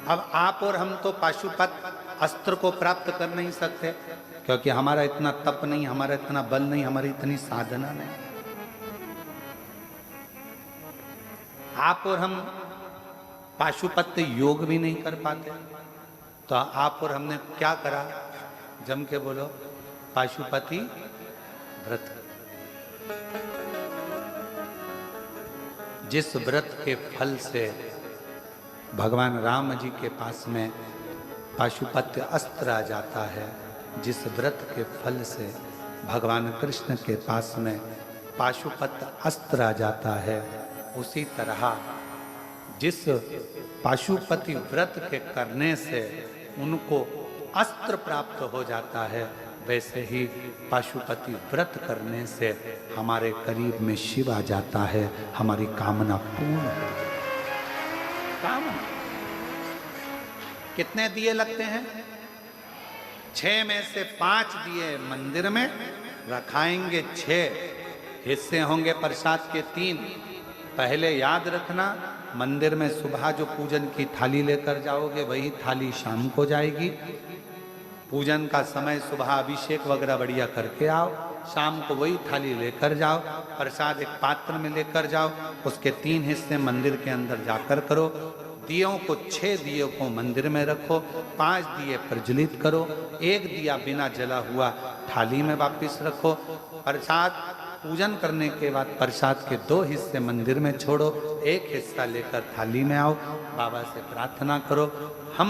अब आप और हम तो पाशुपत्य अस्त्र को प्राप्त कर नहीं सकते, क्योंकि हमारा इतना तप नहीं, हमारा इतना बल नहीं, हमारी इतनी साधना नहीं। आप और हम पाशुपत्य योग भी नहीं कर पाते, तो आप और हमने क्या करा? जम के बोलो, पाशुपति व्रत। जिस व्रत के फल से भगवान राम जी के पास में पाशुपत्य अस्त्र आ जाता है, जिस व्रत के फल से भगवान कृष्ण के पास में पाशुपत्य अस्त्र आ जाता है, उसी तरह जिस पाशुपति व्रत के करने से उनको अस्त्र प्राप्त हो जाता है, वैसे ही पाशुपति व्रत करने से हमारे करीब में शिव आ जाता है, हमारी कामना पूर्ण हो जाती है। कामना कितने दिए लगते हैं? 6 में से 5 दिए मंदिर में रखाएंगे, 6 हिस्से होंगे प्रसाद के 3। पहले याद रखना, मंदिर में सुबह जो पूजन की थाली लेकर जाओगे वही थाली शाम को जाएगी। पूजन का समय सुबह अभिषेक वगैरह बढ़िया करके आओ, शाम को वही थाली लेकर जाओ। प्रसाद एक पात्र में लेकर जाओ, उसके 3 हिस्से मंदिर के अंदर जाकर करो। दियों को 6 दियों को मंदिर में रखो, 5 दिए प्रज्वलित करो, 1 दिया बिना जला हुआ थाली में वापिस रखो। प्रसाद पूजन करने के बाद प्रसाद के 2 हिस्से मंदिर में छोड़ो, 1 हिस्सा लेकर थाली में आओ, बाबा से प्रार्थना करो, हम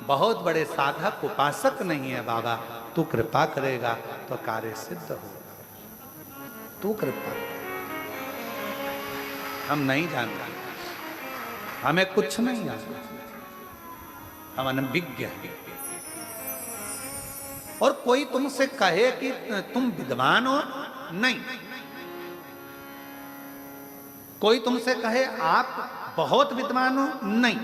बहुत बड़े साधक उपासक नहीं है बाबा, तू कृपा करेगा तो कार्य सिद्ध होगा, तू कृपा। हम नहीं जानते, हमें कुछ नहीं आता, हम अनभिज्ञ हैं। और कोई तुमसे कहे कि तुम विद्वान हो, नहीं। कोई तुमसे कहे आप बहुत विद्वान हो, नहीं।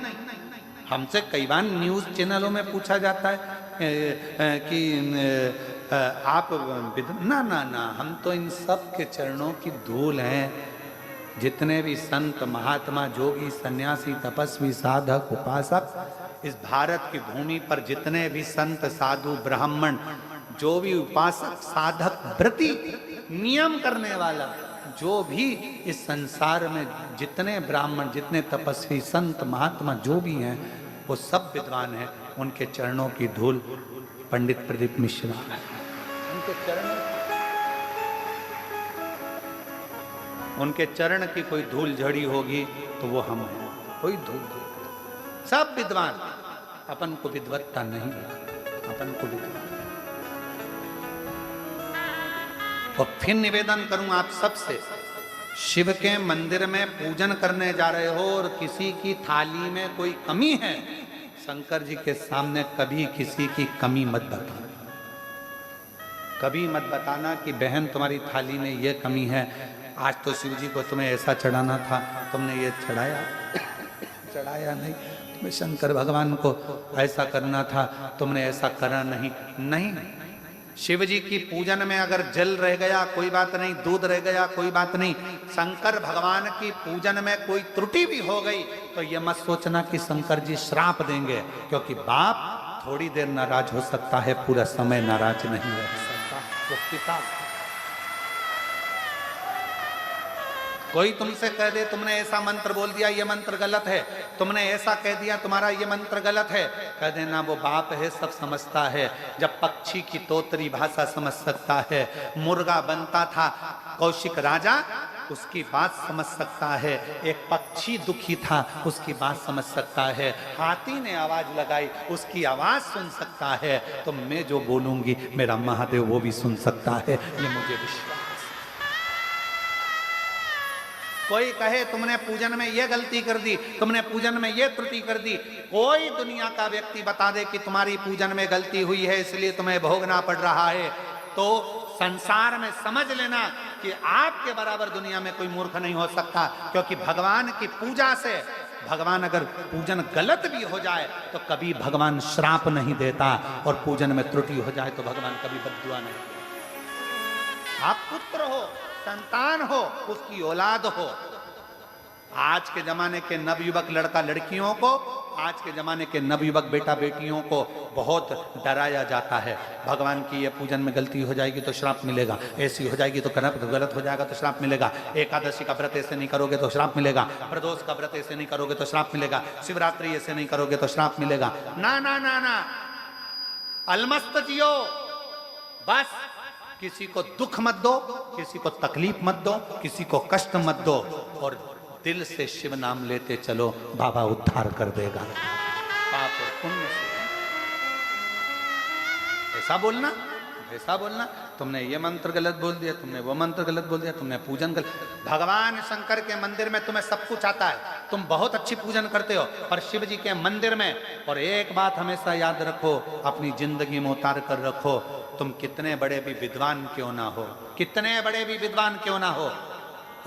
हमसे कई बार न्यूज चैनलों में पूछा जाता है कि आप ना ना ना, हम तो इन सब के चरणों की धूल हैं। जितने भी संत महात्मा जोगी सन्यासी तपस्वी साधक उपासक इस भारत की भूमि पर जितने भी संत साधु ब्राह्मण, जो भी उपासक साधक व्रती नियम करने वाला, जो भी इस संसार में जितने ब्राह्मण, जितने तपस्वी संत महात्मा जो भी हैं, वो सब विद्वान हैं। उनके चरणों की धूल पंडित प्रदीप मिश्रा, उनके चरण की कोई धूल झड़ी होगी तो वो हम हैं, कोई धूल। सब विद्वान, अपन को विद्वत्ता नहीं, अपन को विद्वान। और फिर निवेदन करूं आप सबसे, शिव के मंदिर में पूजन करने जा रहे हो और किसी की थाली में कोई कमी है, शंकर जी के सामने कभी किसी की कमी मत बताना। कभी मत बताना कि बहन तुम्हारी थाली में ये कमी है, आज तो शिव जी को तुम्हें ऐसा चढ़ाना था, तुमने ये चढ़ाया चढ़ाया नहीं। तुम्हें शंकर भगवान को ऐसा करना था, तुमने ऐसा करा नहीं। नहीं, शिव जी की पूजन में अगर जल रह गया कोई बात नहीं, दूध रह गया कोई बात नहीं। शंकर भगवान की पूजन में कोई त्रुटि भी हो गई तो ये मत सोचना कि शंकर जी श्राप देंगे, क्योंकि बाप थोड़ी देर नाराज हो सकता है, पूरा समय नाराज नहीं रह सकता। वो पिता। कोई तुमसे कह दे तुमने ऐसा मंत्र बोल दिया, ये मंत्र गलत है, तुमने ऐसा कह दिया, तुम्हारा ये मंत्र गलत है, कह देना वो बाप है, सब समझता है। जब पक्षी की तोतरी भाषा समझ सकता है, मुर्गा बनता था कौशिक राजा, उसकी बात समझ सकता है। एक पक्षी दुखी था, उसकी बात समझ सकता है। हाथी ने आवाज लगाई, उसकी आवाज सुन सकता है। तो मैं जो बोलूंगी मेरा महादेव वो भी सुन सकता है, ये मुझे विश्वास। कोई कहे तुमने पूजन में ये गलती कर दी, तुमने पूजन में ये त्रुटि कर दी, कोई दुनिया का व्यक्ति बता दे कि तुम्हारी पूजन में गलती हुई है इसलिए तुम्हें भोगना पड़ रहा है, तो संसार में समझ लेना कि आपके बराबर दुनिया में कोई मूर्ख नहीं हो सकता। क्योंकि भगवान की पूजा से भगवान अगर पूजन गलत भी हो जाए तो कभी भगवान श्राप नहीं देता, और पूजन में त्रुटि हो जाए तो भगवान कभी बद्दुआ नहीं देता। आप पुत्र हो, संतान हो, उसकी औलाद हो। आज के जमाने के नवयुवक लड़का लड़कियों को, आज के जमाने के नवयुवक बेटा बेटियों को बहुत डराया जाता है। भगवान की ये पूजन में गलती हो जाएगी तो श्राप मिलेगा, ऐसी हो जाएगी तो गलत हो जाएगा तो श्राप मिलेगा, एकादशी का व्रत ऐसे नहीं करोगे तो श्राप मिलेगा, प्रदोष का व्रत ऐसे नहीं करोगे तो श्राप मिलेगा, शिवरात्रि ऐसे नहीं करोगे तो श्राप मिलेगा। ना ना ना ना, अलमस्त जियो, बस किसी को दुख मत दो, किसी को तकलीफ मत दो, किसी को कष्ट मत दो, और दिल से शिव नाम लेते चलो, बाबा उद्धार कर देगा। पाप और पुण्य से ऐसा बोलना, ऐसा बोलना, तुमने ये मंत्र गलत बोल दिया, तुमने वो मंत्र गलत बोल दिया, तुमने पूजन गलत। भगवान शंकर के मंदिर में तुम्हें सब कुछ आता है, तुम बहुत अच्छी पूजन करते हो, पर शिव जी के मंदिर में, और एक बात हमेशा याद रखो, अपनी जिंदगी में उतार कर रखो, तुम कितने बड़े भी विद्वान क्यों ना हो, कितने बड़े भी विद्वान क्यों ना हो,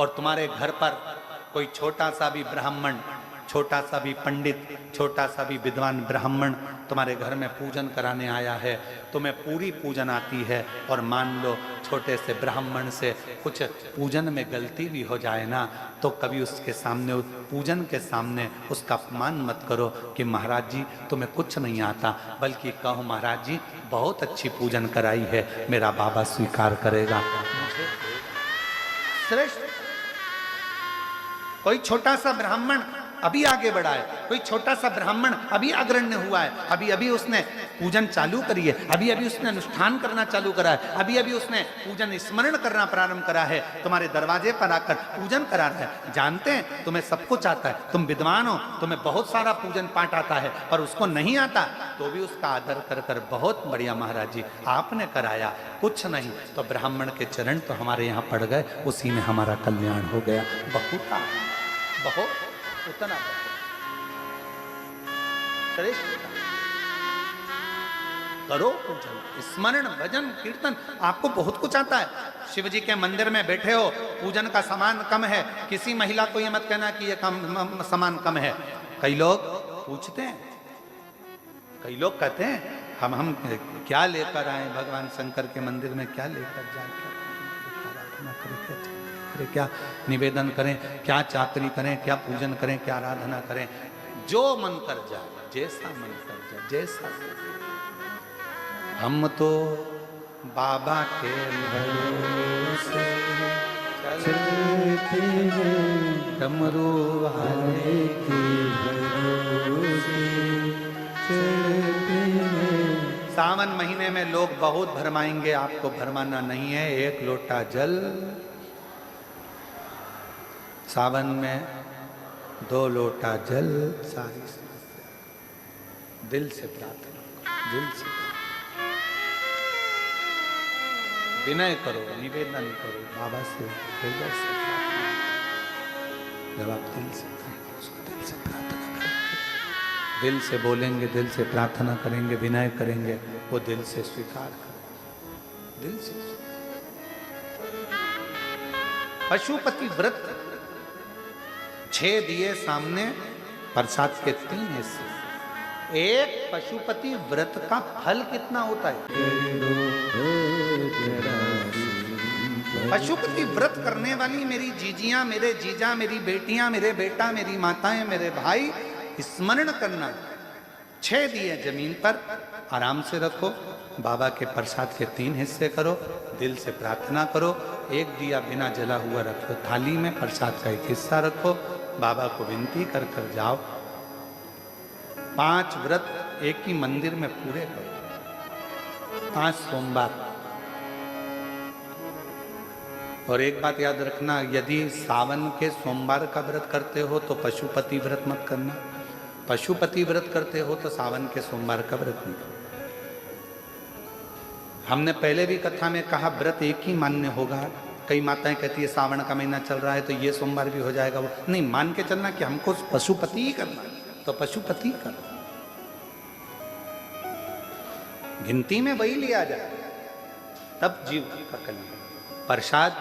और तुम्हारे घर पर कोई छोटा सा भी ब्राह्मण, छोटा सा भी पंडित, छोटा सा भी विद्वान ब्राह्मण तुम्हारे घर में पूजन कराने आया है, तुम्हें पूरी पूजन आती है, और मान लो छोटे से ब्राह्मण से कुछ पूजन में गलती भी हो जाए ना, तो कभी उसके सामने, उस पूजन के सामने उसका अपमान मत करो कि महाराज जी तुम्हें कुछ नहीं आता, बल्कि कहो महाराज जी बहुत अच्छी पूजन कराई है, मेरा बाबा स्वीकार करेगा। श्रेष्ठ कोई छोटा सा ब्राह्मण अभी आगे बढ़ा है, कोई छोटा सा ब्राह्मण अभी अग्रण्य हुआ है, अभी अभी उसने पूजन चालू करी है, अभी अभी उसने अनुष्ठान करना चालू करा है, अभी अभी उसने पूजन स्मरण करना प्रारंभ करा है, तुम्हारे दरवाजे पर आकर पूजन करा रहा है। जानते हैं तुम्हें सब कुछ आता है, तुम विद्वान हो, तुम्हें बहुत सारा पूजन पाठ आता है, पर उसको नहीं आता तो भी उसका आदर कर कर बहुत बढ़िया महाराज जी आपने कराया, कुछ नहीं तो ब्राह्मण के चरण तो हमारे यहाँ पड़ गए, उसी में हमारा कल्याण हो गया। बहुत उतना श्रेष्ठ करो पूजन, स्मरण, भजन, कीर्तन, आपको बहुत कुछ आता है। शिव जी के मंदिर में बैठे हो, पूजन का सामान कम है, किसी महिला को ये मत कहना कि ये कम सामान कम है। कई लोग पूछते हैं, कई लोग कहते हैं हम क्या लेकर आए भगवान शंकर के मंदिर में, क्या लेकर जाए, क्या आराधना करें, क्या निवेदन करें, क्या चाकरी करें, क्या पूजन करें, क्या आराधना करें, जो मन कर जाए, जैसा मन कर जाए, जैसा। हम तो बाबा के भरोसे चलते हैं, डमरू वाले के भरोसे चलते हैं। सावन महीने में लोग बहुत भरमाएंगे, आपको भरमाना नहीं है, एक लोटा जल। सावन में 2 लोटा जल, सारी दिल से प्रार्थना, दिल से विनय करो, निवेदन करो बाबा से, हृदय से प्रार्थना। जब आप दिल से प्रार्थना करेंगे, दिल से बोलेंगे, दिल से प्रार्थना करेंगे, विनय करेंगे, वो दिल से स्वीकार करें, दिल से। पशुपति व्रत 6 दिए सामने, प्रसाद के 3 हिस्से। एक पशुपति व्रत का फल कितना होता है? पशुपति व्रत करने वाली मेरी जीजियां, मेरे जीजा, मेरी बेटियां, मेरे बेटा, मेरी माताएं, मेरे भाई, स्मरण करना। 6 दिए जमीन पर आराम से रखो, बाबा के प्रसाद के 3 हिस्से करो, दिल से प्रार्थना करो। एक दिया बिना जला हुआ रखो थाली में, प्रसाद का 1 हिस्सा रखो, बाबा को विनती कर कर जाओ। 5 व्रत एक ही मंदिर में पूरे करो, 5 सोमवार। और एक बात याद रखना, यदि सावन के सोमवार का व्रत करते हो तो पशुपति व्रत मत करना, पशुपति व्रत करते हो तो सावन के सोमवार का व्रत नहीं करो। हमने पहले भी कथा में कहा व्रत एक ही मान्य होगा। कई माताएं कहती है सावन का महीना चल रहा है तो ये सोमवार भी हो जाएगा, वो नहीं, मान के चलना कि हमको पशुपति ही करना है तो पशुपति करो, गिनती में वही लिया जाए, तब जीव का कल्याण। प्रसाद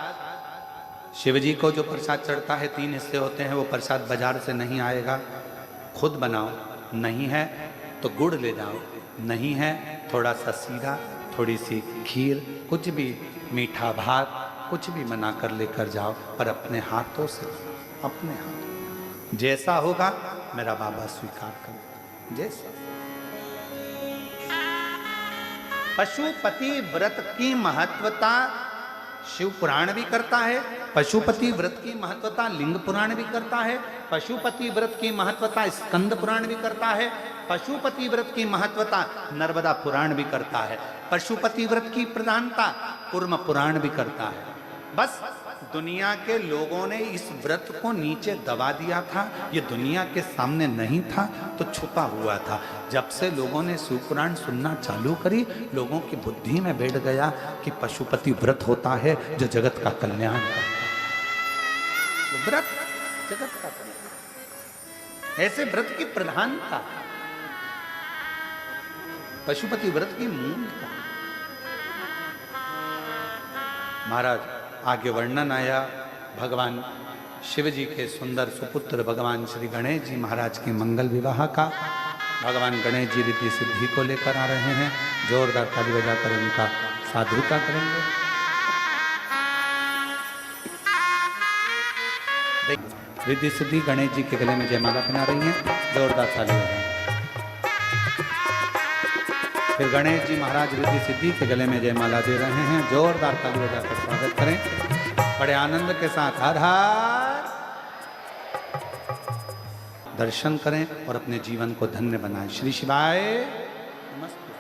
शिव जी को जो प्रसाद चढ़ता है 3 हिस्से होते हैं, वो प्रसाद बाजार से नहीं आएगा, खुद बनाओ, नहीं है तो गुड़ ले जाओ, नहीं है थोड़ा सा सीरा, थोड़ी सी खीर, कुछ भी मीठा भात, कुछ भी बना कर लेकर जाओ, पर अपने हाथों से, अपने हाथों, जैसा होगा मेरा बाबा स्वीकार करो, जैसा। पशुपति व्रत की महत्वता शिव पुराण भी करता है, पशुपति व्रत की महत्वता लिंग पुराण भी करता है, पशुपति व्रत की महत्वता स्कंद पुराण भी करता है, पशुपति व्रत की महत्वता नर्मदा पुराण भी करता है, पशुपति व्रत की प्रधानता कूर्म पुराण भी करता है। बस दुनिया के लोगों ने इस व्रत को नीचे दबा दिया था, ये दुनिया के सामने नहीं था तो छुपा हुआ था। जब से लोगों ने शिव पुराण सुनना चालू करी, लोगों की बुद्धि में बैठ गया कि पशुपति व्रत होता है जो जगत का कल्याण करता है। व्रत जगत का कल्याण, ऐसे व्रत की प्रधानता, पशुपति व्रत की मूलता। महाराज आगे वर्णन आया भगवान शिव जी के सुंदर सुपुत्र भगवान श्री गणेश जी महाराज के मंगल विवाह का। भगवान गणेश जी रिद्धि सिद्धि को लेकर आ रहे हैं, जोरदार ताली बजाकर उनका साधुता करेंगे। रिद्धि सिद्धि गणेश जी के गले में जयमाला पहना रही हैं, जोरदार ताली बजाएं। फिर गणेश जी महाराज रिद्धि सिद्धि के गले में जयमाला दे रहे हैं, जोरदार ताली बजाकर स्वागत करें बड़े आनंद के साथ। हर हर दर्शन करें और अपने जीवन को धन्य बनाएं। श्री शिवाय नमस्ते।